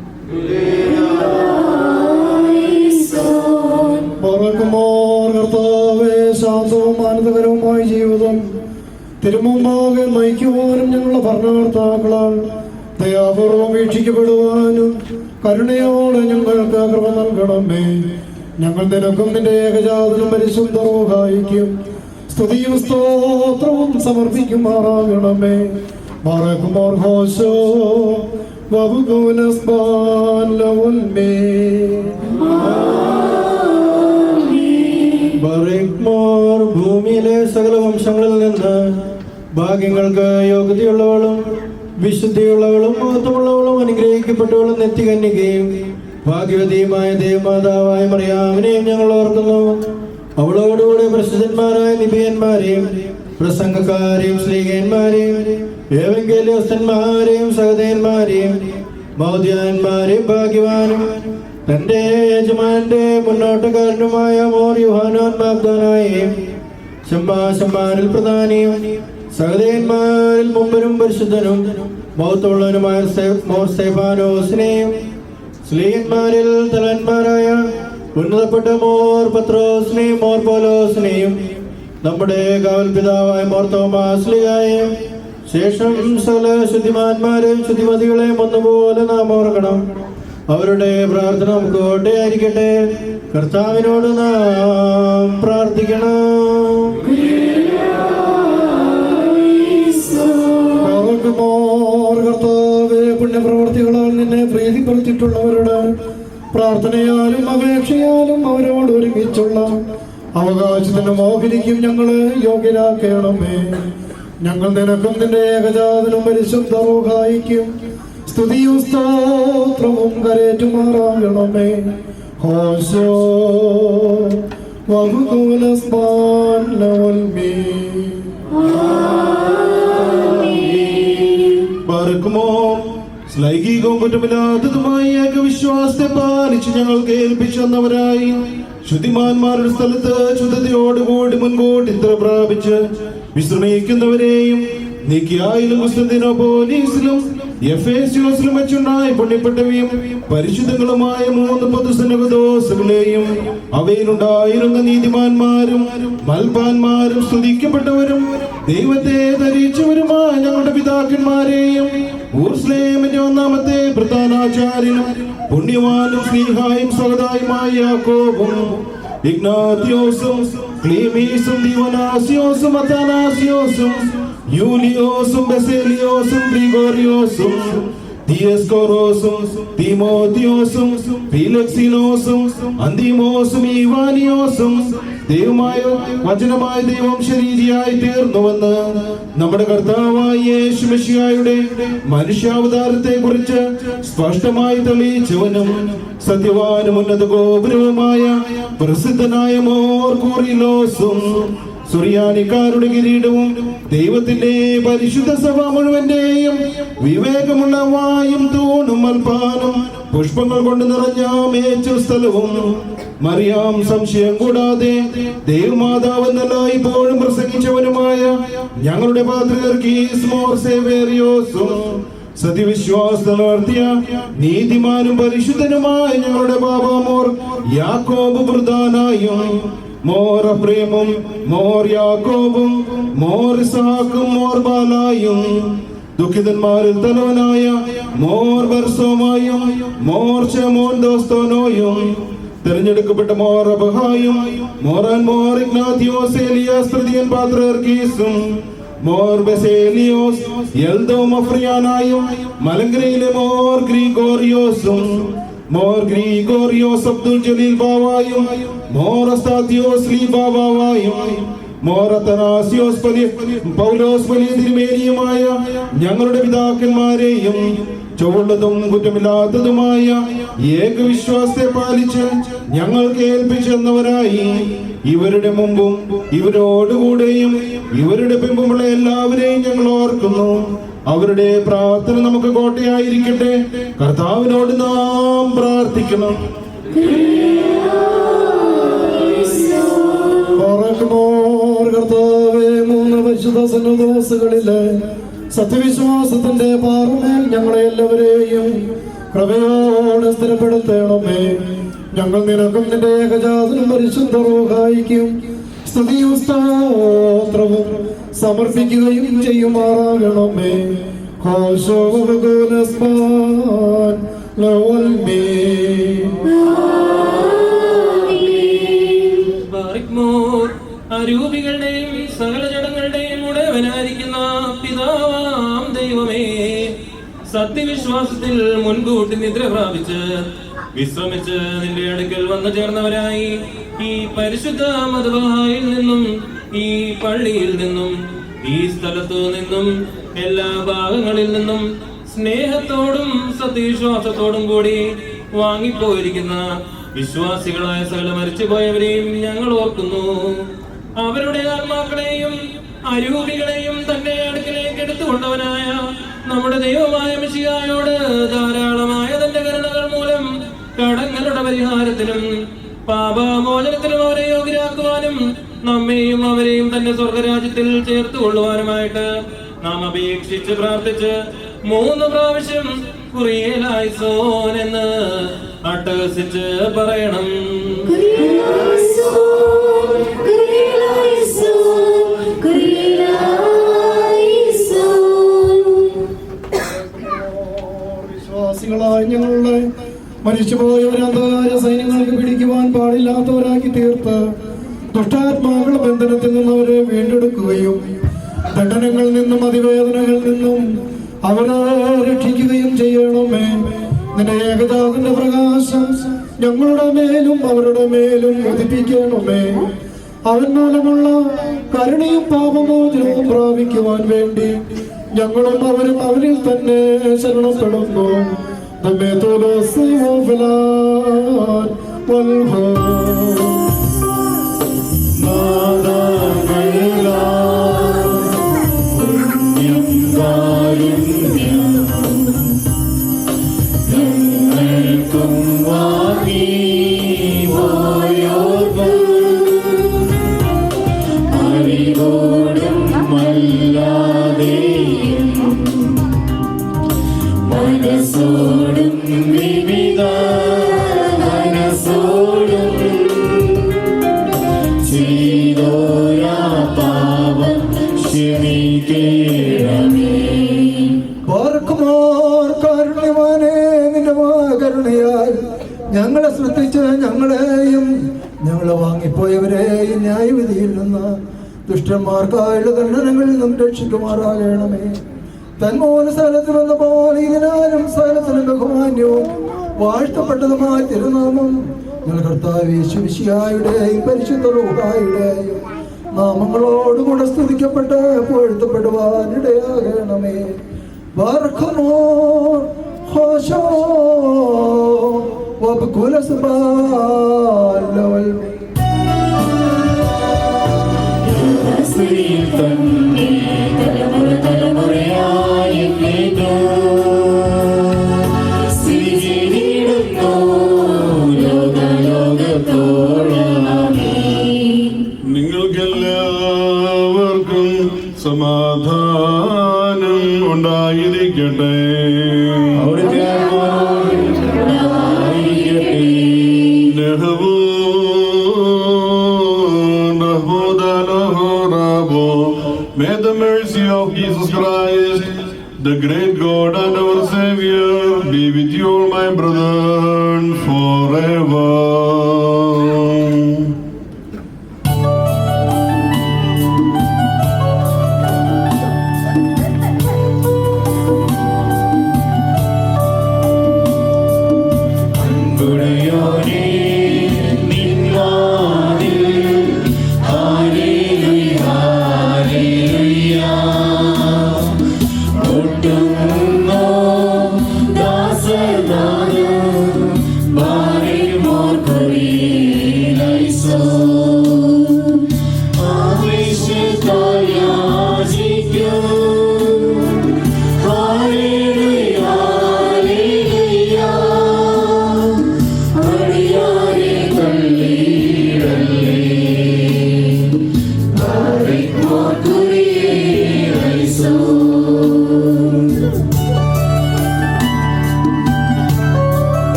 കർത്താവേ, ശാന്തവും ആനന്ദകരവുമായ ജീവിതം തിരുമുമ്പാകെ നയിക്കുവാനും ഞങ്ങളുടെ ഭരണകർത്താക്കളാൽ ദയാപൂർവം വീക്ഷിക്കപ്പെടുവാനും കരുണയോടെ ഞങ്ങൾക്ക് കൃപ നൽകണമേ. ഞങ്ങൾ നിനക്കും നിന്റെ ഏകജാതനും പരിശുദ്ധ റൂഹായിക്കും സ്തുതിയും സ്തോത്രവും സമർപ്പിക്കുമാറാകണമേ. ബാറക്കുമോർ ഹോശോ വബ്കുൽ അസ്ബാൻ ലവൽ ബറേക്മോർ, ഭൂമിയിലെ സകല വംശങ്ങളിൽ നിന്ന് ഭാഗ്യങ്ങൾക്ക് യോഗ്യതയുള്ളവളും വിശുദ്ധിയുള്ളവളും മഹത്വമുള്ളവളും അനുഗ്രഹിക്കപ്പെട്ടവളും നെറ്റികന്യകയും ഭാഗ്യവതിയുമായ ദേവമാതാവായ മറിയാമിനെയും ഞങ്ങൾ ഓർക്കുന്നു. അവളോടുകൂടെ പ്രസിദ്ധന്മാരായ നിബിയന്മാരെയും പ്രസംഗക്കാരെയും ശ്ലീഹന്മാരെയും ഏവങ്കേലിയോസ്തന്മാരെയും സഹദേന്മാരെയും മൗദ്യാന്മാരെയും ഭാഗ്യവാനും തന്റെ യജമാന്റെ മുന്നോട്ടുകാരനുമായ മോർ യോഹാനോൻ മാഗ്ദാനായെയും ശമ്മാശന്മാരിൽ പ്രധാനിയും സഹദേന്മാരിൽ മുമ്പനും പരിശുദ്ധനും മൗത്തുള്ളവനുമായ മോർ സ്തെഫാനോസിനെയും സ്ലീഹന്മാരിൽ തലന്മാരായ ഉന്നതപ്പെട്ട മോർ പത്രോസിനെയും മോർ പൗലോസിനെയും നമ്മുടെ കാവൽ പിതാവായ മോർ തോമാസ്ലിയായെയും ശേഷം സകല ശുദ്ധിമാന്മാരെയും ശുദ്ധിമതികളെയും ഒന്നുപോലെ നാം ഓർക്കണം. അവരുടെ പ്രാർത്ഥന നമുക്ക് കോട്ടയായിരിക്കട്ടെ. കർത്താവിനോട് നാം പ്രാർത്ഥിക്കണം. കർത്താവേ, പുണ്യപ്രവർത്തികളാൽ നിന്നെ പ്രീതിപ്പെടുത്തിയിട്ടുള്ളവരുടെ പ്രാർത്ഥനയാലും അപേക്ഷയാലും അവരോട് ഒരുമിച്ചുള്ള അവകാശത്തിന് മോഹിനിക്കും ഞങ്ങളെ യോഗ്യരാക്കണമേ. ഞങ്ങൾ നിനക്കും നിന്റെ ഏകജാതനും പരിശുദ്ധ റൂഹായിക്കും സ്തുതിയും സ്തോത്രവും കരേറ്റുമാറാകണമേ. ഹോശോ വബ്കുൽ അസ്ബാൻ ലവൽ ബാറക്കുമോർ, ലൈംഗികവും കുറ്റമില്ലാത്തതുമായ ഏകവിശ്വാസത്തെ പാലിച്ച് ഞങ്ങൾക്ക് ഏൽപ്പിച്ചു വന്നവരായി ശുദ്ധിമാന്മാരുടെ സ്ഥലത്ത് ശുദ്ധതയോടുകൂടി മുൻകൂട്ടി ഇത്ര പ്രാപിച്ച് വിശ്രമിക്കുന്നവരെയും നിക്കിയായിലും കുസ്തന്തീനോപോലീസിലും എഫേസ്യോസിലും വെച്ചുണ്ടായി പുണ്യപ്പെട്ടവയും പരിശുദ്ധങ്ങളുമായ 3 പൊതുസന്നഹദോസുകളെയും അവയിലുണ്ടായിരുന്ന നീതിമാന്മാരും മൽപാന്മാരും സ്തുതിക്കപ്പെട്ടവരും ദൈവത്തെ ധരിച്ചവരുമായ ഞങ്ങളുടെ പിതാക്കന്മാരെയും ഊർസ്ലേമിന്റെ 1-ാമത്തെ പ്രധാനാചാര്യനും പുണ്യവാനും സ്നേഹായും സഹതായുമായ യാക്കോബും ഇഗ്നാത്തിയോസും ക്ലീമീസും ദീവനാസിയോസും അത്താനാസിയോസും യൂലിയോസും ബസേലിയോസും ഗ്രിഗോറിയോസും ദിയസ്കോറോസും തിമോത്തിയോസും ഫീലക്സിനോസും അന്തിമോസും ഈവാനിയോസും ദൈവമായ വചനമായ ദൈവം ശരീരിയായി തീർന്നുവെന്ന് നമ്മുടെ കർത്താവായ യേശു മെശിഹായുടെ മനുഷ്യാവതാരത്തെ കുറിച്ച് സ്പഷ്ടമായി തെളിയിച്ചവനും സത്യവാനും ഉന്നത ഗോപുരവുമായ പ്രസിദ്ധനായ മോർ കൂറിലോസും സുറിയാനിക്കാരുടെ കിരീടവും ദൈവത്തിന്റെ പരിശുദ്ധ സഭ മുഴുവന്റെയും വിവേകമുള്ള വായും തൂണും മൽപ്പാനും പുഷ്പങ്ങൾ കൊണ്ട് നിറഞ്ഞ മേച്ചു സ്ഥലവും മറിയാം സംശയം കൂടാതെ ദൈവമാതാവ് എന്നല്ല ഇപ്പോഴും പ്രസംഗിച്ചവനുമായ ഞങ്ങളുടെ പാത്രികർക്കീസ് മോർ സേവേറിയോസും സത്യവിശ്വാസം നടത്തിയ നീതിമാനും പരിശുദ്ധനുമായ ഞങ്ങളുടെ ബാബാമോർ യാക്കോബ് പ്രധാനായും മോർ അബ്രേമും മോർ യാക്കോബും മോർ ഇസ്ഹാക്കും മോർ ബാലായും ദുഃഖിതന്മാരിൽ തലവനായ മോർ ബർസോമായും മോർ ചെമോൻ ദോസ്തോനോയും തെരഞ്ഞെടുക്കപ്പെട്ട മോർ അബഹായും മോർ ഇഗ്നാത്തിയോസ് ഏലിയാസ് തൃതീയൻ പാത്രിയർക്കീസും മോർ ബെസേലിയോസ് എൽദോ മഫ്രിയാനായും മലങ്കരയിലെ മോർ ഗ്രിഗോറിയോസും മോർ ഗ്രിഗോറിയോസ് അബ്ദുൽ ജലീൽ ബാവായും മോർ അസ്താത്തിയോസ് ലീ ബാവായും മോർ അത്തനാസിയോസ് പൗലോസ് വലിയ തിരുമേനിയുമായ ഞങ്ങളുടെ പിതാക്കന്മാരെയും ചൊവ്വുള്ളതും കുറ്റമില്ലാത്തതുമായ ഏകവിശ്വാസത്തെ പാലിച്ച് ഞങ്ങൾക്ക് ഏൽപ്പിച്ചെന്നവരായി ഇവരുടെ മുമ്പും ഇവരോടുകൂടെയും ഇവരുടെ പിമ്പുമുള്ള എല്ലാവരെയും ഞങ്ങൾ ഓർക്കുന്നു. അവരുടെ പ്രാർത്ഥന നമുക്ക് കോട്ടയായിരിക്കട്ടെ. കർത്താവിനോട് നാം പ്രാർത്ഥിക്കണം. കർത്താവേ, 3 പരിശുദ്ധ സന്നദ്ധോസുകളില് സത്യവിശ്വാസത്തിന്റെ പാറമേൽ ഞങ്ങളെ എല്ലാവരെയും കൃപയോടെ സ്ഥിരപ്പെടുത്തണമേ. ഞങ്ങൾ നിനക്കും നിന്റെ ഏകജാതനും പരിശുദ്ധ റൂഹായിക്കും സ്തുതിയും സ്തോത്രവും സമർപ്പിക്കുകയും ചെയ്യുമാറാകണമേ. അരൂപികളുടെയും സകല ജഡങ്ങളുടെയും ഉടയവനായിരിക്കുന്ന പിതാവാം ദൈവമേ, സത്യവിശ്വാസത്തിൽ മുൻകൂട്ടി നിദ്ര പ്രാപിച്ച് വിശ്രമിച്ച് നിന്റെ അടുക്കൽ വന്നു ചേർന്നവരായി ഈ പരിശുദ്ധ മദ്ബഹായിൽ നിന്നും ഈ പള്ളിയിൽ നിന്നും ഈ സ്ഥലത്തു നിന്നും എല്ലാ ഭാഗങ്ങളിൽ നിന്നും സ്നേഹത്തോടും സത്യവിശ്വാസത്തോടും കൂടി വാങ്ങിപ്പോയിരിക്കുന്ന വിശ്വാസികളായ സകല മരിച്ചുപോയവരെയും ഞങ്ങൾ ഓർക്കുന്നു. അവരുടെ ആത്മാക്കളെയും അരൂപികളെയും തന്റെ അടുക്കലേക്ക് എടുത്തുകൊണ്ടവനായ നമ്മുടെ ദൈവമായ മിശിഹായോട് ധാരാളമായ തന്റെ കരുണകൾ മൂലം കടങ്ങളുടെ പരിഹാരത്തിനും പാപമോചനത്തിനും അവരെ യോഗ്യരാക്കുവാനും നമ്മെയും അവരെയും തന്റെ സ്വർഗരാജ്യത്തിൽ ചേർത്ത് കൊള്ളുവാനുമായിട്ട് നാം അപേക്ഷിച്ച് പ്രാർത്ഥിച്ച് 3 പ്രാവശ്യം കുറിയേലായിസോൻ എന്ന് അട്ടഹസിച്ച് പറയണം. വിശ്വാസികളായ ഞങ്ങളുടെ മരിച്ചുപോയവരെ അന്ധകാര സൈന്യങ്ങൾക്ക് പിടിക്കുവാൻ പാടില്ലാത്തവരാക്കി തീർത്ത് ദുഷ്ടാത്മാക്കളുടെ ബന്ധനത്തിൽ നിന്ന് അവരെ വീണ്ടെടുക്കുകയും ദണ്ഡനങ്ങളിൽ നിന്നും അതിവേദനകളിൽ നിന്നും അവരെ രക്ഷിക്കുകയും ചെയ്യണമേ. നിന്റെ ഏകജാതന്റെ പ്രകാശം ഞങ്ങളുടെ മേലും അവരുടെ മേലും ഉദിപ്പിക്കണമേ. അവൻ മൂലമുള്ള കരുണയും പാപമോചനവും പ്രാപിക്കുവാൻ വേണ്ടി ഞങ്ങളും അവരും അവരിൽ തന്നെ ശരണപ്പെടുന്നു. നമ്മെ മനസ്സോടും വിവിധ മനസ്സോടും ചെയ്തോരാ പാപം ക്ഷമിക്കണമേ. കാരുണ്യവാനേ, നിന്റെ കരുണയാൽ ഞങ്ങളെ ശ്രദ്ധിച്ച് ഞങ്ങളെയും ഞങ്ങളെ വാങ്ങിപ്പോയവരെയും ന്യായവിധിയിൽ നിന്ന് ദുഷ്ടന്മാർക്കായുള്ള ദണ്ഡനങ്ങളിൽ നിന്നും രക്ഷിക്കുമാറാകണമേ. തന്മൂല സ്ഥലത്ത് വന്ന പോലെ ഇതിനാലും സ്ഥലത്തിനും ബഹുമാന്യവും വാഴ്ത്തപ്പെട്ടതുമായ തിരുനാമം ഞങ്ങൾ കർത്താവ് യേശുമിശിഹായുടെയും പരിശുദ്ധ റൂഹായുടെയും നാമങ്ങളോടുകൂടെ സ്തുതിക്കപ്പെട്ട് പൊഴുത്തപ്പെടുവാനിടയാകണമേ. ബാറഖമോർ ഹോശോ വബ്കുല സുബാലവൽ തന്നെ തലമുറ തലമുറയായി സ്ഥിതി ചെയ്തിടുന്നു ലോകത്തോളം May the mercy of Jesus Christ, the great God and our Savior, be with you all, my brethren, forever.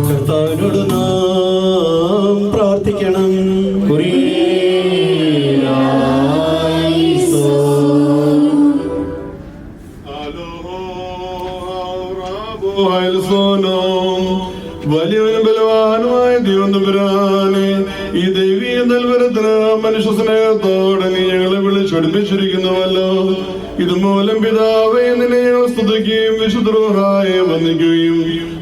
കർത്താവിനോട് നാം പ്രാർത്ഥിക്കണം. വലിയവനും ബലവാനുമായ ദൈവം തമ്പുരാനെ, ഈ ദൈവീയ നൽവരത്തിന് മനുഷ്യ സ്നേഹത്തോടെ നീ ഞങ്ങളെ വിളിച്ചടുപ്പിച്ചിരിക്കുന്നുവല്ലോ. ഇതുമൂലം പിതാവേ നിന്നെ ഞങ്ങൾ സ്തുതിക്കുകയും വിശുദ്ധരായി വന്ദിക്കുകയും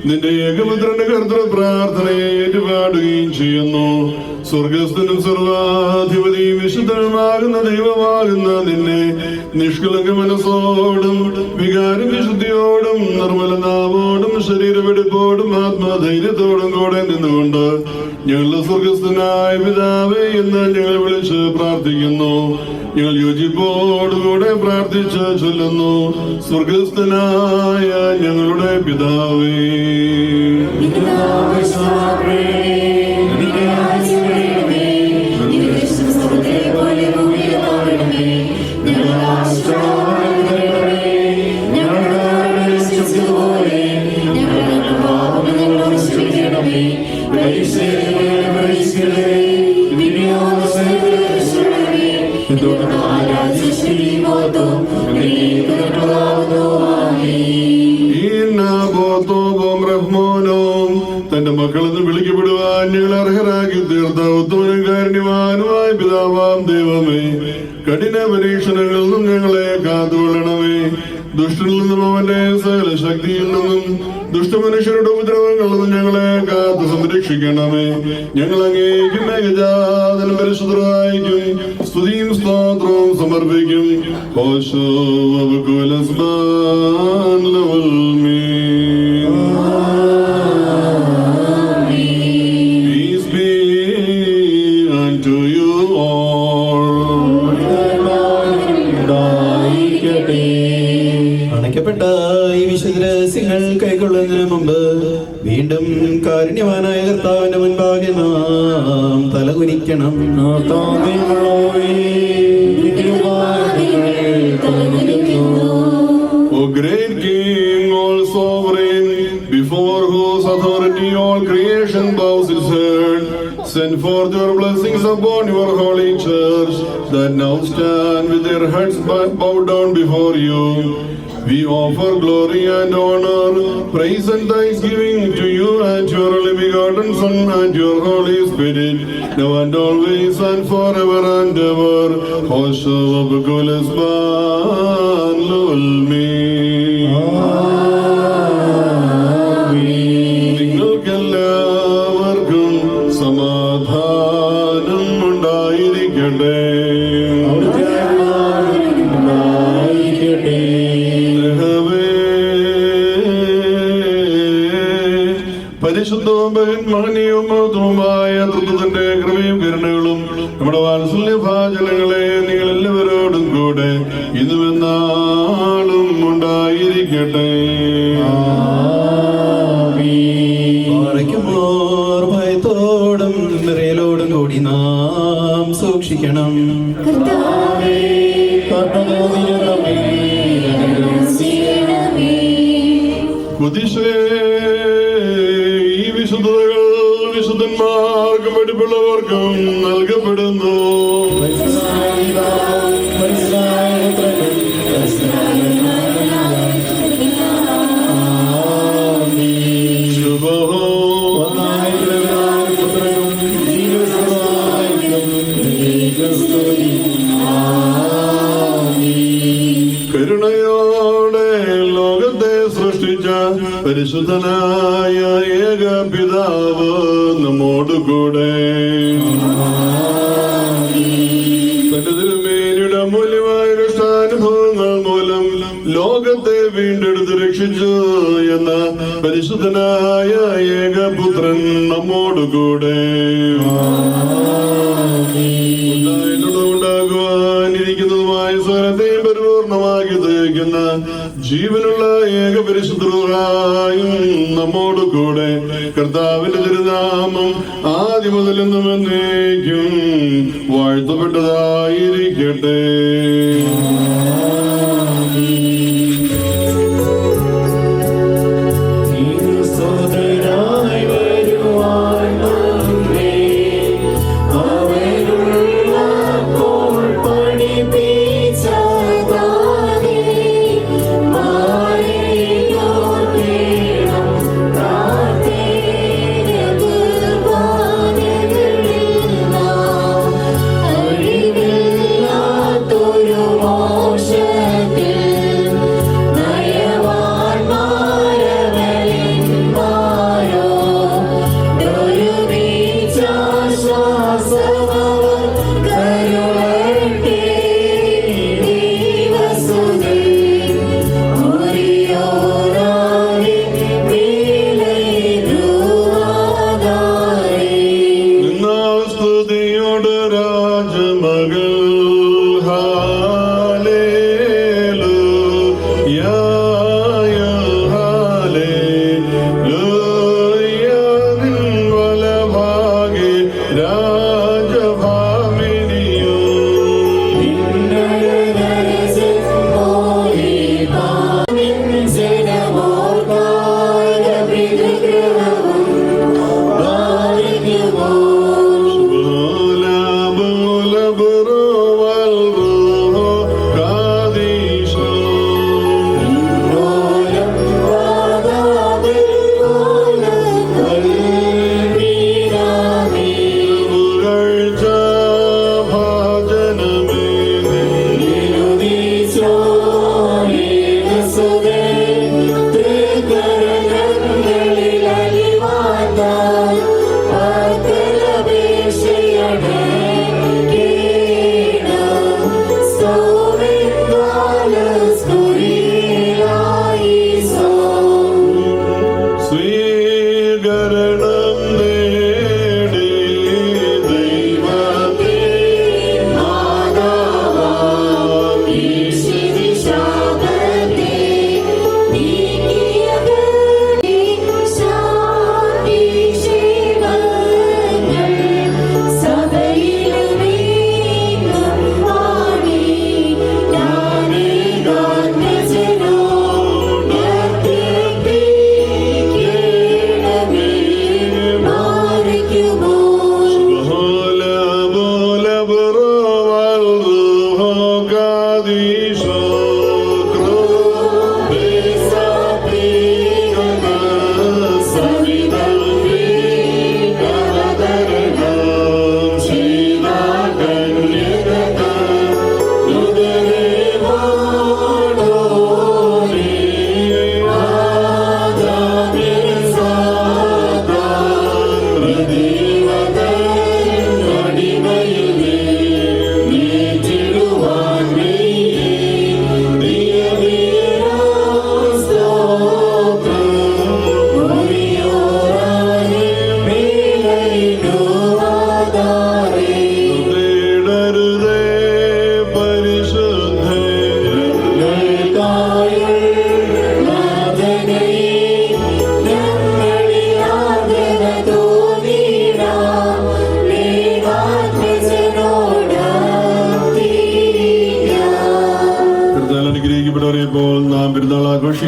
നിന്റെ ഏകപുത്രന്റെ കർത്തൃ പ്രാർത്ഥനയെ ഏറ്റുപാടുകയും ചെയ്യുന്നു. സ്വർഗസ്ഥനും സർവാധിപതിയും വിശുദ്ധനുമാകുന്ന ദൈവമാകുന്ന നിന്നെ നിഷ്കളങ്ക മനസ്സോടും വികാര വിശുദ്ധിയോടും നിർമ്മല നാവോടും ശരീരവെടുപ്പോടും ആത്മധൈര്യത്തോടും കൂടെ നിന്നുകൊണ്ട് ഞങ്ങളുടെ സ്വർഗസ്ഥനായ പിതാവേ എന്ന് ഞങ്ങൾ വിളിച്ച് പ്രാർത്ഥിക്കുന്നു. ഞങ്ങൾ യോജിപ്പോടുകൂടെ പ്രാർത്ഥിച്ച് ചൊല്ലുന്നു. സ്വർഗസ്ഥനായ ഞങ്ങളുടെ പിതാവേ, തന്റെ മക്കളെന്ന് വിളിക്കപ്പെടുവാൻ ഞങ്ങൾ അർഹരാക്കി തീർത്ത ഉത്തമനും കാരുണ്യവാനുമായ പിതാവാം ദൈവമേ, കഠിന പരീക്ഷണങ്ങളിൽ നിന്നും ഞങ്ങളെ കാത്തുകൊള്ളണമേ. ദുഷ്ടനിൽ നിന്നും അവന്റെ സകല ശക്തിയിൽ നിന്നും ദുഷ്ടമനുഷ്യരുടെ ഉപദ്രവങ്ങളിൽ നിന്നും ഞങ്ങളെ കാത്തു സംരക്ഷിക്കണമേ. ഞങ്ങൾ അങ്ങേക്കും ഏകജാതനും പരിശുദ്ധരായിരിക്കും സ്തുതിയും സ്തോത്രവും സമർപ്പിക്കും. ഓശോ വബകുലസ്ബാൻ ലവൽമീ. Peace be unto you all. അണയ്ക്കപ്പെട്ട ഈ വിശുദ്ധ രഹസ്യങ്ങൾ കൈക്കൊള്ളുന്നതിന് മുമ്പ് വീണ്ടും കാരുണ്യവാനായ കർത്താവിന്റെ മുൻപാകെ നാം തലകുനിക്കണം. O great King, all sovereign, before whose authority all creation bows its head, send forth your blessings upon your holy church, that now stand with their heads bowed down before you. We offer glory and honor, praise and thanksgiving to you and your only begotten Son and your Holy Spirit, now and always and forever and ever. Hosho Abakulisban Lulmi. നിങ്ങൾക്കെല്ലാവർക്കും സമാധാനം ഉണ്ടായിരിക്കട്ടെ. പരിശുദ്ധവും മഹനീയവും മഹത്വവുമായ തൃത്വത്തിന്റെ കൃപയും കരുണകളും നമ്മുടെ വാത്സല്യഭാചനങ്ങളെ നിങ്ങൾ എല്ലാവരോടും കൂടെ ഇന്നും എന്നാളും ഉണ്ടായിരിക്കട്ടെ. ഭയത്തോടും വിറയലോടും കൂടി നാം സൂക്ഷിക്കണം. കുതിശേ, ഈ വിശുദ്ധതകൾ വിശുദ്ധന്മാർക്കും പഠിപ്പുള്ളവർക്കും നൽകപ്പെടുന്നു. കരുണയോടെ ലോകത്തെ സൃഷ്ടിച്ച പരിശുദ്ധനായ ഏക പിതാവ് നമ്മോടുകൂടെ. തന്റെ തിരുമേനിയുടെ മൂല്യമായ കഷ്ടാനുഭവങ്ങൾ മൂലം ലോകത്തെ വീണ്ടെടുത്ത് രക്ഷിച്ചു എന്ന പരിശുദ്ധനായ ഏകപുത്രൻ നമ്മോടുകൂടെ. ഉണ്ടാകുവാനിരിക്കുന്നതുമായ സ്വരത്തെയും പരിപൂർണമാക്കി തയ്ക്കുന്ന ജീവനുള്ള ഏകപരിശുദ്ധരായും നമ്മോട് കൂടെ. കർത്താവിന്റെ തിരുനാമം ആദ്യം മുതലെന്നും എന്നേക്കും വാഴ്ത്തപ്പെട്ടതായിരിക്കട്ടെ. Motion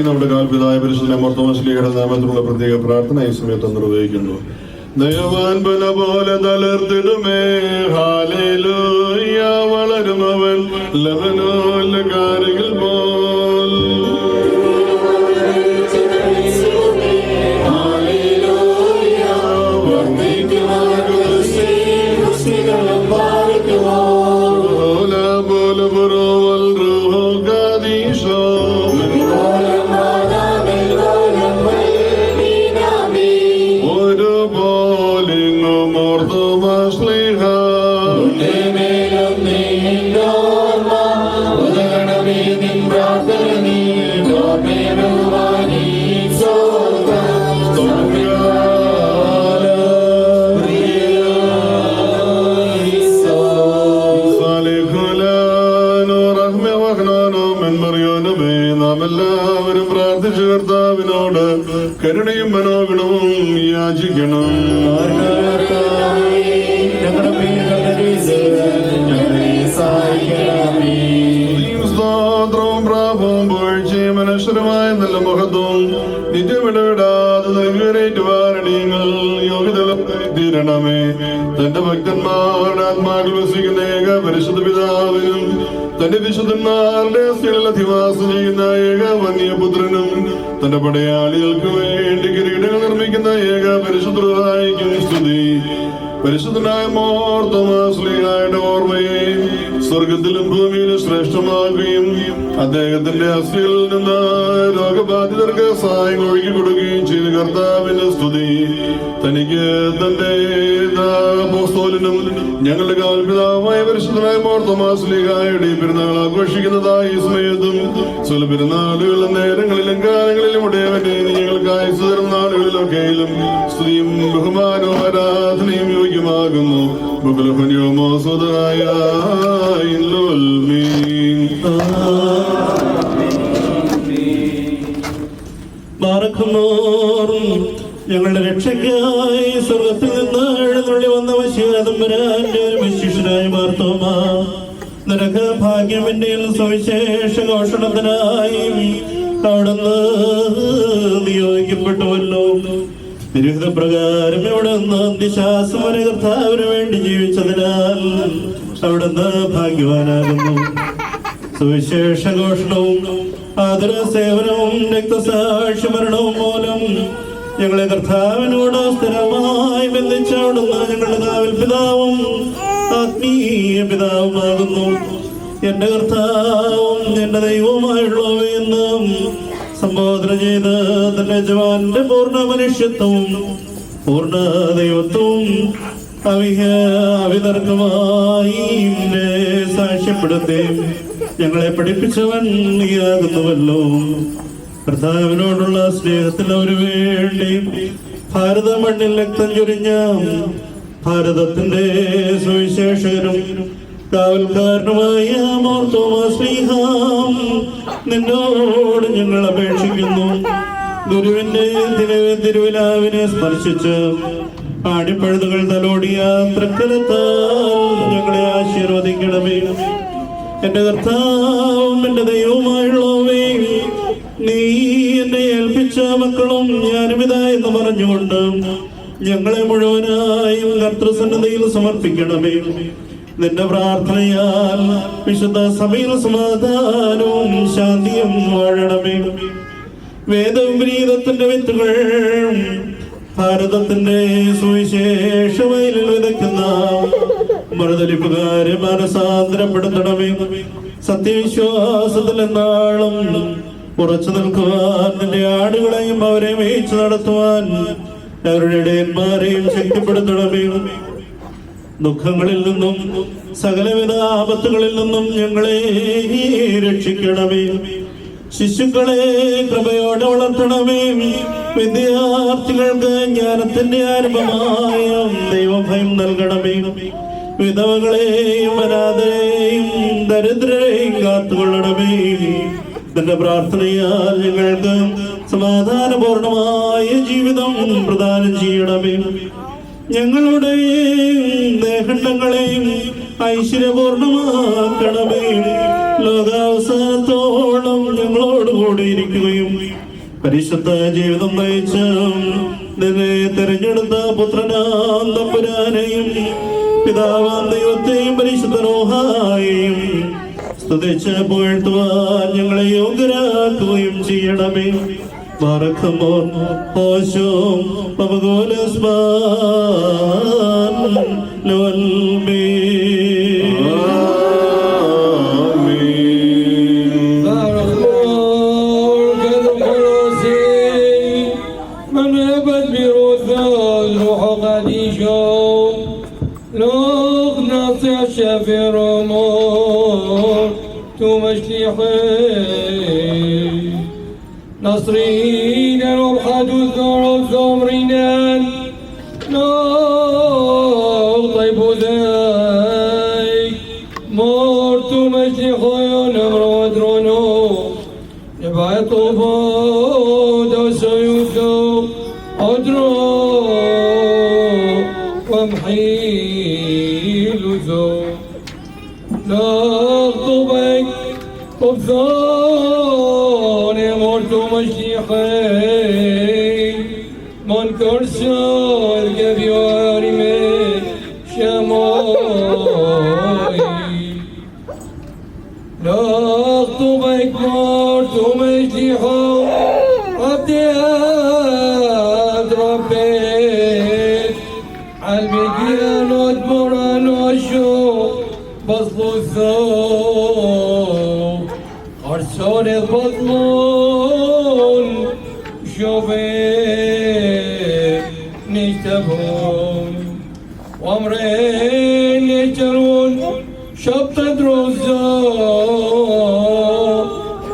അപേക്ഷിക്കുന്ന നമ്മുടെ കാൽപിതായ പരിശുദ്ധ മർത്തോമശ്ലീയുടെ നാമത്തിലുള്ള പ്രത്യേക പ്രാർത്ഥന ഈ സമയത്ത് നിർവഹിക്കുന്നു. ദയവാൻ പല പോലെ തളർത്തിടുമേ ഹാലേലൂയ വളരും അവൻ ലബനോൻ കാരകിൽ പോൽ. എല്ലാവരും പ്രാർത്ഥിച്ചു കർത്താവിനോട് കരുണയും മനോഗുണവും യാചിക്കണം. സ്തോത്രവും പ്രാപവും പുകഴ്ചയും അനശ്വരമായ നല്ല മഹത്വവും നിത്യമിടവിടാതെ നൽകുവാനേറ്റുവാരണീങ്ങൾ യോഗ്യതീരണമേ. തന്റെ ഭക്തന്മാരുടെ ആത്മാക്കൾ വസിക്കുന്ന ഏക പരിശുദ്ധ പിതാവിനും തന്റെ വിശുദ്ധന്മാരുടെ അസ്ഥികളിൽ അധിവാസം ചെയ്യുന്ന ഏക വന്യപുത്രനും തന്റെ പടയാളികൾക്ക് വേണ്ടി കിരീടങ്ങൾ നിർമ്മിക്കുന്ന ഏക പരിശുദ്ധരായിരിക്കും സ്തുതി. പരിശുദ്ധനായ മോർത്തോമാശ്ലീഹായുടെ ഓർമ്മയെ സ്വർഗത്തിലും ഭൂമിയിലും ശ്രേഷ്ഠമാക്കുകയും അദ്ദേഹത്തിന്റെ അസ്ഥികളിൽ നിന്ന് രോഗബാധിതർക്ക് സഹായം ഒഴുകി കൊടുക്കുകയും ചെയ്ത കർത്താവിന്റെ സ്തുതി. തനിക്ക് തന്റെ അപ്പോസ്തലനും ഞങ്ങളുടെ കാൽപിതാവുമായ പരിശുദ്ധനായ മോർത്തോമാശ്ലീഹായുടെ പെരുന്നാൾ ആഘോഷിക്കുന്നതായി ഈ സമയത്തും ചില പെരുന്നാളുകളും നേരങ്ങളിലും കാലങ്ങളിലും ഉടയവനെ ഞങ്ങൾക്കായി സുതരം നാളുകളിലൊക്കെയിലും സ്തുതിയും ബഹുമാനവും ആരാധനയും യോഗ്യമാകുന്നു. ഞങ്ങളുടെ രക്ഷയ്ക്കായി സ്വർഗത്തിൽ നിന്ന് എഴുന്നള്ളി വന്ന വശീകതമ്പുരാന്റെ ഒരു വിശിഷ്ടനായ മാർത്തോമാ നിനക്ക് ഭാഗ്യമെന്റെ സവിശേഷ ഘോഷണത്തിനായി അവിടുന്ന് നിയോഗിക്കപ്പെട്ടുവല്ലോ. വിരുദ്ധ പ്രകാരം ഇവിടെ നിന്ന് അന്ത്യശ്വാസം വരെ കർത്താവിന് വേണ്ടി ജീവിച്ചതിനാൽ അവിടുന്ന് ഭാഗ്യവാനാകുന്നു. സുവിശേഷ ഘോഷണവും ആദര സേവനവും രക്തസാക്ഷി മരണവും മൂലം ഞങ്ങളെ കർത്താവിനോട് സ്ഥിരമായി ബന്ധിച്ച അവിടുന്ന് ഞങ്ങളുടെ കാവൽ പിതാവും ആത്മീയ പിതാവുമാകുന്നു. എന്റെ കർത്താവും എന്റെ ദൈവവുമായുള്ളവയെന്ന് സംബോധന ചെയ്ത് തന്റെ യജമാന്റെ പൂർണ്ണ മനുഷ്യത്വവും പൂർണ്ണ ദൈവത്വവും അവിതർക്കമായി സാക്ഷ്യപ്പെടുത്തി ഞങ്ങളെ പഠിപ്പിച്ചവൻ നീയാകുന്നുവല്ലോ. കർത്താവിനോടുള്ള സ്നേഹത്തിൽ അവന് വേണ്ടി ഭാരത മണ്ണിൽ രക്തം ചൊരിഞ്ഞ ഭാരതത്തിന്റെ സുവിശേഷകരും കാവൽക്കാരനുമായ മോർത്തോമാശ്ലീഹാം നിന്നോട് ഞങ്ങൾ അപേക്ഷിക്കുന്നു. ഗുരുവിന്റെ തിരുവിലാവിനെ സ്പർശിച്ച് ആടിപ്പഴുതുകൾ തലോടിയ തൃക്കലത്താൽ ഞങ്ങളെ ആശീർവദിക്കണമേ. എന്റെ കർത്താവും എന്റെ ദൈവവുമായുള്ളവേ, നീ എന്നെ ഏൽപ്പിച്ച മക്കളും ഞാനുമിതാ എന്ന് പറഞ്ഞുകൊണ്ട് ഞങ്ങളെ മുഴുവനായും കർത്തൃസന്നിധിയിൽ സമർപ്പിക്കണമേ. നിന്റെ പ്രാർത്ഥനയാൽ വിശുദ്ധ സഭയിൽ സമാധാനവും ശാന്തിയും വാഴണമേ. വേദവിപരീതത്തിന്റെ വിത്തുകൾ ഭാരതത്തിന്റെ സുവിശേഷ വയലിൽ വിതയ്ക്കുന്ന മറുതലിപ്പുകാരെ മാനസാന്തരപ്പെടുത്തണമേ. സത്യവിശ്വാസത്തിൽ എന്നാളും ഉറച്ചു നിൽക്കുവാൻ നിന്റെ ആടുകളെയും അവരെ മേയിച്ചു നടത്തുവാൻ അവരുടെ ഇടയന്മാരെയും ശക്തിപ്പെടുത്തണമേ. ദുഃഖങ്ങളിൽ നിന്നും സകലവിധ ആപത്തുകളിൽ നിന്നും ഞങ്ങളെ രക്ഷിക്കണമേ. ശിശുക്കളെ കൃപയോടെ വളർത്തണമേ. വിദ്യാർത്ഥികൾക്ക് ജ്ഞാനത്തിന്റെ ആരംഭമായ ദൈവഭയം നൽകണമേ. വിധവകളെയും അനാഥരെയും ദരിദ്രരെയും കാത്തുകൊള്ളണമേ. തന്റെ പ്രാർത്ഥനയാൽ ഞങ്ങൾക്ക് സമാധാനപൂർണമായ ജീവിതം പ്രദാനം ചെയ്യണമേ. ഞങ്ങളുടെ ദേഹങ്ങളെയും ഐശ്വര്യപൂർണമാക്കണമേ. ലോകാവസാനത്തോളം ഞങ്ങളോട് കൂടിയിരിക്കുകയും പരിശുദ്ധ ജീവിതം നയിച്ച് നിന്നെ തെരഞ്ഞെടുത്ത പുത്രനാം തമ്പുരാനെയും പിതാവാം ദൈവത്തെയും പരിശുദ്ധ റൂഹായെയും സ്തുതിച്ച് പുകഴ്ത്തുവാൻ ഞങ്ങളെ യോഗ്യരാക്കുകയും ചെയ്യണമേ. ബാറക്കുമോ ഹോശോം പവഗോലസ്മാൻ ലോൽമേ. شافر أمور تمشيحي نصرين وبحد الثور الثمرين نغضب ذاك مور تمشيحي نمر ودرونو نبعي طوبات وسيوثو أدرو ومحيل ذو نخطبك وبثان مرت مشيحي منكر سال كبياري من شماي نخطبك مرت مشيحي عبديات ربك عالبقيان ودمران وشوق بطل الثوب أرسال بطلون شوفي نجتبون وامرين نجرون شبط دروزا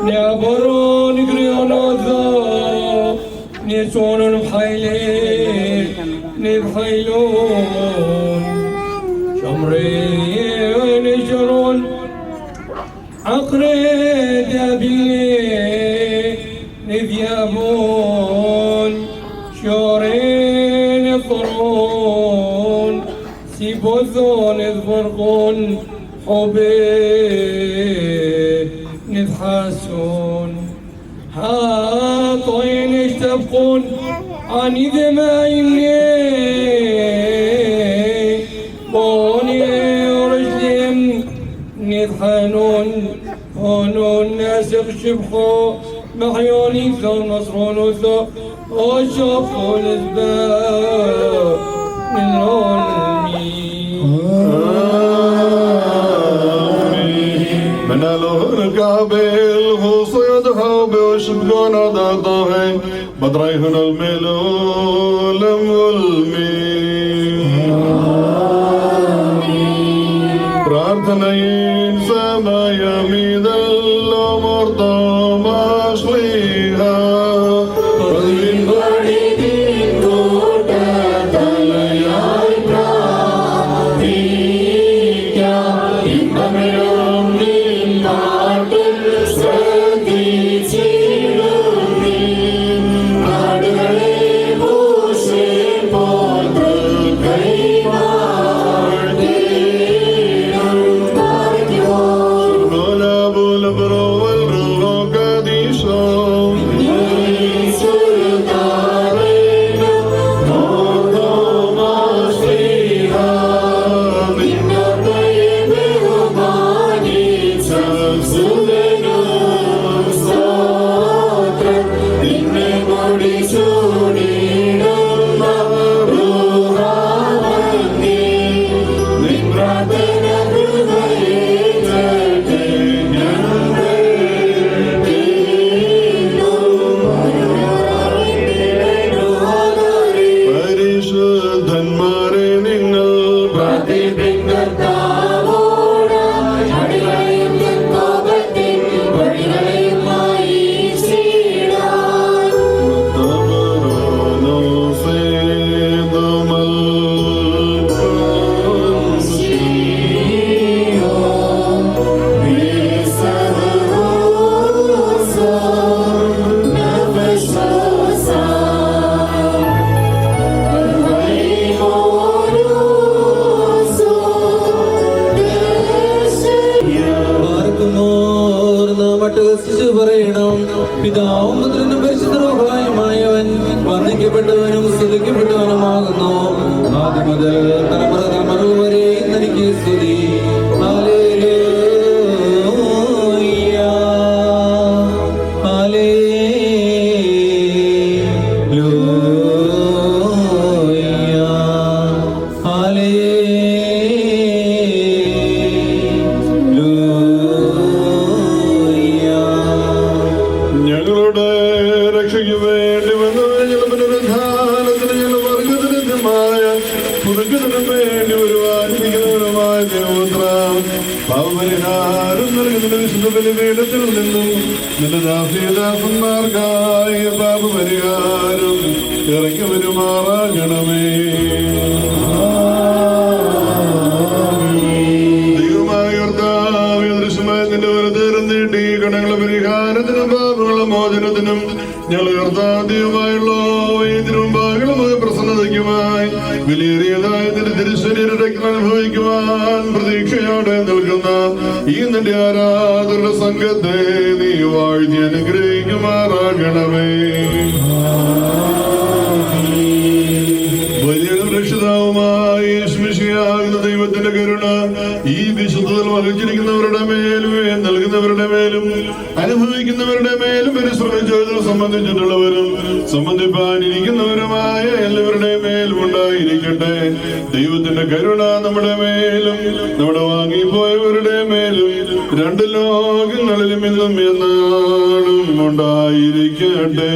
نعبرون قريون وذا نسون بحيلين نبحيلون شمرين نجرون عقريد أبي نذيابون شورين يطرون سيبوثون يذفرقون حبي نذحاسون حاطين يشتبقون عن ذمايني بوني ورجلهم نذحانون هونون ناسق شبحو محيوني ثو نصرون ثو وشوفوا الاسباب من رولمي من الكعبل خصيدها بوشبقون ضغطهن بدريهن الملول പ്രാർത്ഥനയിൽ സമയമീതല്ലോ മർദ്ദമാശ്ലീഹ വാഴ്ത്തപ്പെട്ടവനും സ്തുതിക്കപ്പെട്ടവനുമാകുന്നു. ആദ്യം മുതൽ തലമുറ തലമുറ വരെ തനിക്ക് സ്തുതി. Hallelujah, hallelujah, hallelujah. ഞങ്ങളുടെ രക്ഷയ്ക്ക് വേണ്ടി വന്നവരെ പുനരുദ്ധാനത്തിന് വർഗത്തിനുമായ പുതുക്കത്തിനും വേണ്ടി വരുവാനിരിക്കുന്നവരുമായ ദേവോത്ര പാപപരിഹാരം നൽകുന്ന വിശുദ്ധ ബലിപീഠത്തിൽ നിന്നും നിന്റെ ദാസീദാസന്മാർക്കായി പാപപരിഹാരം ഇറങ്ങി വരുമാറാകണമേ. ദൈവമായ കർത്താവേ, ദൃശ്യമായ നിന്റെ വരതേരം നീട്ടി കടങ്ങളുടെ പരിഹാരത്തിനും പാപങ്ങളുടെ മോചനത്തിനും ഞങ്ങൾ കർത്താദ്യമായുള്ള ഇതിനു മുമ്പാകളുമായ പ്രസന്നതയ്ക്കുമായി വിലയേറിയതായ നിന്റെ തിരുശരീര രക്തം അനുഭവിക്കുവാൻ പ്രതീക്ഷയോടെ നിൽക്കുന്ന ഈ നിന്റെ ആരാധകരുടെ സംഘത്തെ നീ വാഴ്ത്തി അനുഗ്രഹിക്കുമാറാകണമേ. വലിയ രക്ഷിതാവുമായി സ്മിഷിയാകുന്ന ദൈവത്തിന്റെ കരുണ ഈ വിശുദ്ധത്തിൽ വഹിച്ചിരിക്കുന്നവരുടെ മേലും നൽകുന്നവരുടെ മേലും അനുഭവിക്കുന്നവരുടെ മേലും പരിശ്രമിച്ചതിൽ സംബന്ധിച്ചിട്ടുള്ളവരും സംബന്ധിപ്പാനിരിക്കുന്നവരുമായ എല്ലാവരുടെ മേലും ഉണ്ടായിരിക്കട്ടെ. ദൈവത്തിന്റെ കരുണ നമ്മുടെ മേലും നമ്മുടെ വാങ്ങിപ്പോയവരുടെ മേലും രണ്ട് ലോകങ്ങളിലും ഇന്നും എന്നാളും ഉണ്ടായിരിക്കട്ടെ.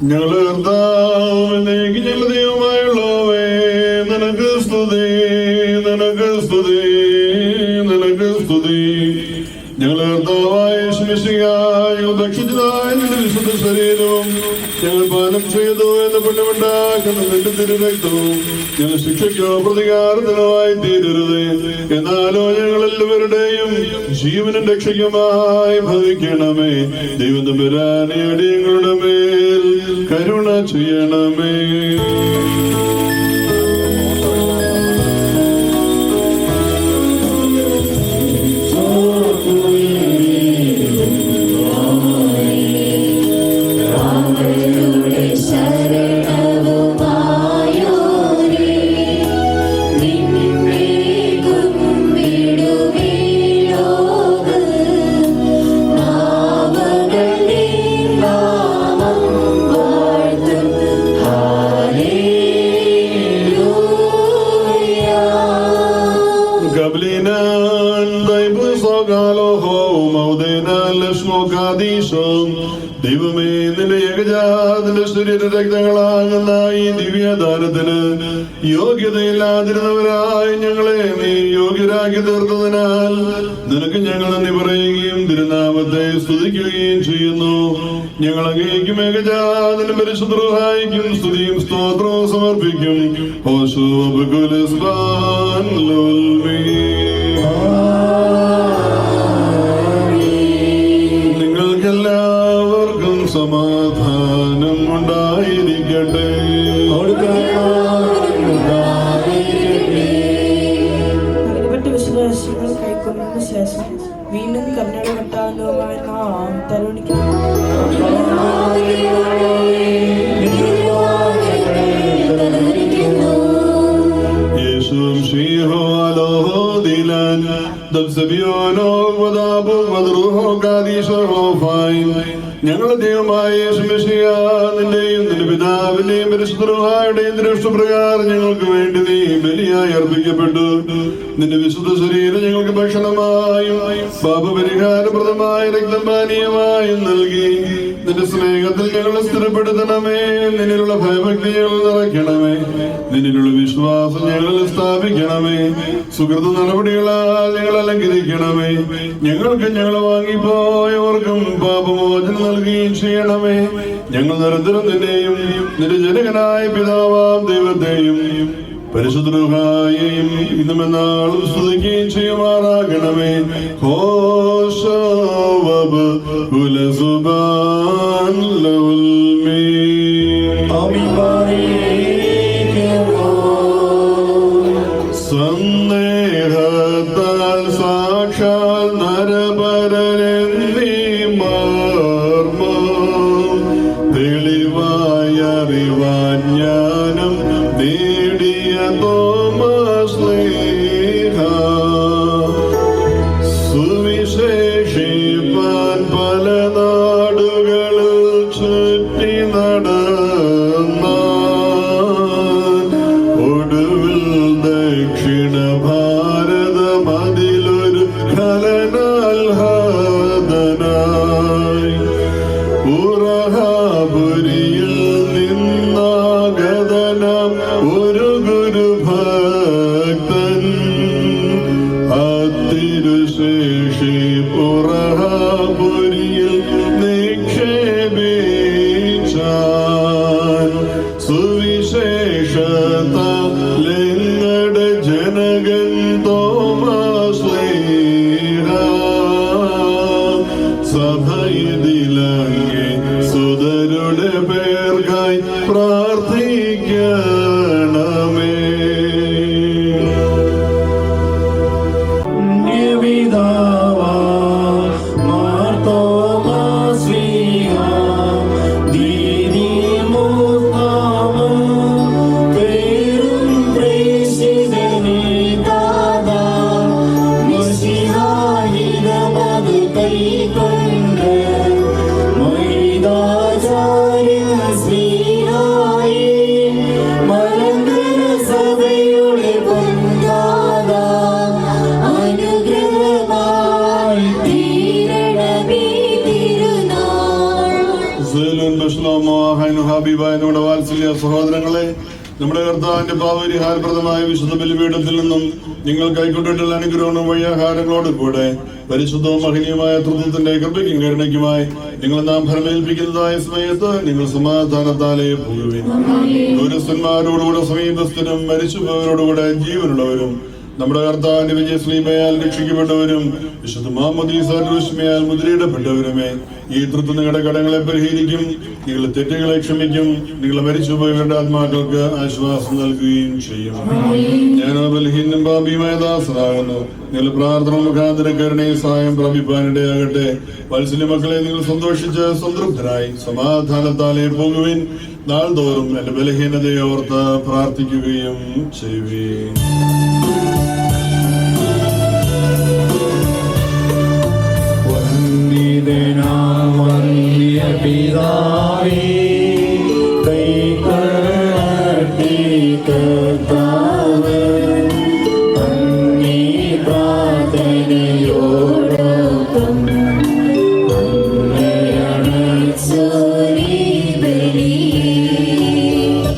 ഞങ്ങളുടെ കർത്താവിനേക്ക് ഞങ്ങളുടെ ദൈവമായുള്ളവേ, നിനക്ക് സ്തുതി, നിനക്ക് സ്തുതി, നിനക്ക് സ്തുതി. ഞങ്ങളുടെ കർത്താവായ യേശുമിശിഹായ ഭക്ഷിച്ചതായ നിന്റെ വിശുദ്ധ ശരീരവും ഞങ്ങൾ പാനം ചെയ്തു എന്ന് പുണ്യമുണ്ടാക്കുന്ന നിന്റെ തിരുരക്തവും ഞങ്ങൾ ശിക്ഷയ്ക്കോ പ്രതികാരത്തിനുമായി തീരരുത്. എന്നാലോ ഞങ്ങളെല്ലാവരുടെയും ജീവനും രക്ഷയ്ക്കുമായി ഭവിക്കണമേ. ദൈവം തമ്പുരാനെ അടിയങ്ങളുടെ മേൽ കരുണ ചെയ്യണമേ. ദൈവമേ, നിന്റെ ഏകജാതന്റെ ശരീര രക്തങ്ങളാകുന്ന ഈ ദിവ്യദാനത്തിന് യോഗ്യതയില്ലാതിരുന്നവരായി ഞങ്ങളെ നീ യോഗ്യരാക്കി തീർത്തതിനാൽ നിനക്ക് ഞങ്ങൾ നന്ദി പറയുകയും തിരുനാമത്തെ സ്തുതിക്കുകയും ചെയ്യുന്നു. ഞങ്ങൾ അങ്ങേക്കും ഏകജാതനും പരിശുദ്ധ റൂഹായിക്കും സ്തുതിയും സ്തോത്രവും സമർപ്പിക്കും. നിങ്ങൾക്കെല്ലാവർക്കും സമാധാനം ഉണ്ടായിരിക്കട്ടെ. വിശ്വാസികൾ കൈക്കൊണ്ടതിന് ശേഷം വീണ്ടും കരുണയുടെ കർത്താവുമായ നാം തരുണിക്കുന്നു. ഞങ്ങളുടെ ദൈവമായ നിന്റെയും നിന്റെ പിതാവിന്റെയും പരിശുദ്ധരുടെയും ദൃഷ്ടപ്രകാരം ഞങ്ങൾക്ക് വേണ്ടി നീ ബലിയായി അർപ്പിക്കപ്പെട്ടു. നിന്റെ വിശുദ്ധ ശരീരം ഞങ്ങൾക്ക് ഭക്ഷണമായും പാപപരിഹാരപ്രദമായ രക്തപാനീയമായും നൽകി നിന്റെ സ്നേഹത്തിൽ ഞങ്ങളെ സ്ഥിരപ്പെടുത്തണമേ. നിന്നിലുള്ള ഭയഭക്തി ഞങ്ങൾ നിറയ്ക്കണമേ. നിന്നിലുള്ള വിശ്വാസം ഞങ്ങളിൽ സ്ഥാപിക്കണമേ. സുഹൃത നടപടികളാൽ ഞങ്ങൾ അലങ്കരിക്കണമേ. ഞങ്ങൾക്ക് ഞങ്ങൾ വാങ്ങിപ്പോയവർക്കും പാപമോചനം നൽകുകയും ചെയ്യണമേ. ഞങ്ങൾ നിരന്തരം നിന്നെയും നിന്റെ ജനകനായ പിതാവാം ദൈവത്തെയും പരിശുദ്ധരുഹായെയും ഇന്നും എന്നാളും സ്തുതിക്കുകയും ചെയ്യുമാറാകണമേ. ഹോശവബ് ഉലസുബാൻ ലൗൽമീ. സന്ദേഹത്താൽ സാക്ഷാൽ നരപരനെന്നീ മർമ്മം തെളിവായ അറിവാൻ ജ്ഞാനം നേടിയ തോമസ്ലീഹ സുവിശേഷിപ്പാൻ പല നാടുകളിൽ ചുറ്റി നടന്ന ഒടുവിൽ ദക്ഷിണ ഭാരതം അതിലൊരു ഖലനാൽഹതനായി ഉറഹാപുരിയിൽ നിന്നാഗതനാം ഒരു ഗുരുഭക്തൻ അത്തിരുശേഷി ഉറഹാപുരിയിൽ നിക്ഷേപിച്ചാൻ സുവിശേഷത്താലെങ്ങടെ ജനകൻ തോമസ്ലീഹ സഭയിതിലങ്ങേ സുതരുടെ പേർക്കായി പ്രാർത്ഥിക്കണമേ. ഹാബിബായനോട് വാത്സല്യ സഹോദരങ്ങളെ, നമ്മുടെ കർത്താവിന്റെ പാപപരിഹാരപ്രദമായ വിശുദ്ധ ബലിപീഠത്തിൽ നിന്നും നിങ്ങൾ കൈക്കൊണ്ടിട്ടുള്ള അനുഗ്രഹവും വഴിയാഹാരങ്ങളോട് കൂടെ പരിശുദ്ധവും മഹനീയമായ തൃത്വത്തിന്റെ കൃപയ്ക്കും കരുണയ്ക്കുമായി നിങ്ങൾ നാം ഫലമേൽപ്പിക്കുന്നതായ സമയത്ത് നിങ്ങൾ സമാധാനത്താലേ പോകുവിൻ. ദൂരസ്ഥന്മാരോടുകൂടെ സമീപസ്ഥനും മരിച്ചുപോയവരോടുകൂടെ ജീവനുള്ളവരും നമ്മുടെ കർത്താവിന്റെ വിജയശ്രീമയാൽ രക്ഷിക്കപ്പെട്ടവരും വിശുദ്ധ മാമോദീസാൽ മുദ്രയിടപ്പെട്ടവരുമേ, ഈ തൃത്വം നിങ്ങളുടെ കടങ്ങളെ പരിഹരിക്കും, നിങ്ങളുടെ തെറ്റുകളെ ക്ഷമിക്കും, നിങ്ങളെ മരിച്ചുപോയവരുടെ ആത്മാക്കൾക്ക് ആശ്വാസം നൽകുകയും ചെയ്യും. ഞാനോ ബലഹീനം പാപിയുമായ ദാസനാകുന്നു. നിങ്ങളുടെ പ്രാർത്ഥന മുഖാന്തര കരുണയും സഹായം പ്രാപിപ്പാനിടയാകട്ടെ. വത്സല്യ മക്കളെ, നിങ്ങൾ സന്തോഷിച്ച് സംതൃപ്തരായി സമാധാനത്താലേ പോകുവിൻ. നാൾതോറും എന്റെ ബലഹീനതയെ ഓർത്ത് പ്രാർത്ഥിക്കുകയും ചെയ്യുവീൻ. പിതാവേ കൈക്കൊള്ളട്ടെ കർത്താവ് അങ്ങേ പ്രാർത്ഥനയോടൊപ്പം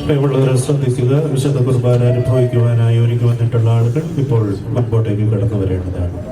പ്രിയമുള്ളവരെ ശ്രദ്ധിക്കുക. വിശുദ്ധ കുർബാന അനുഭവിക്കുവാനായി ഒരുങ്ങി വന്നിട്ടുള്ള ആളുകൾ ഇപ്പോൾ മുൻപോട്ടേക്ക് കടന്നു വരേണ്ടതാണ്.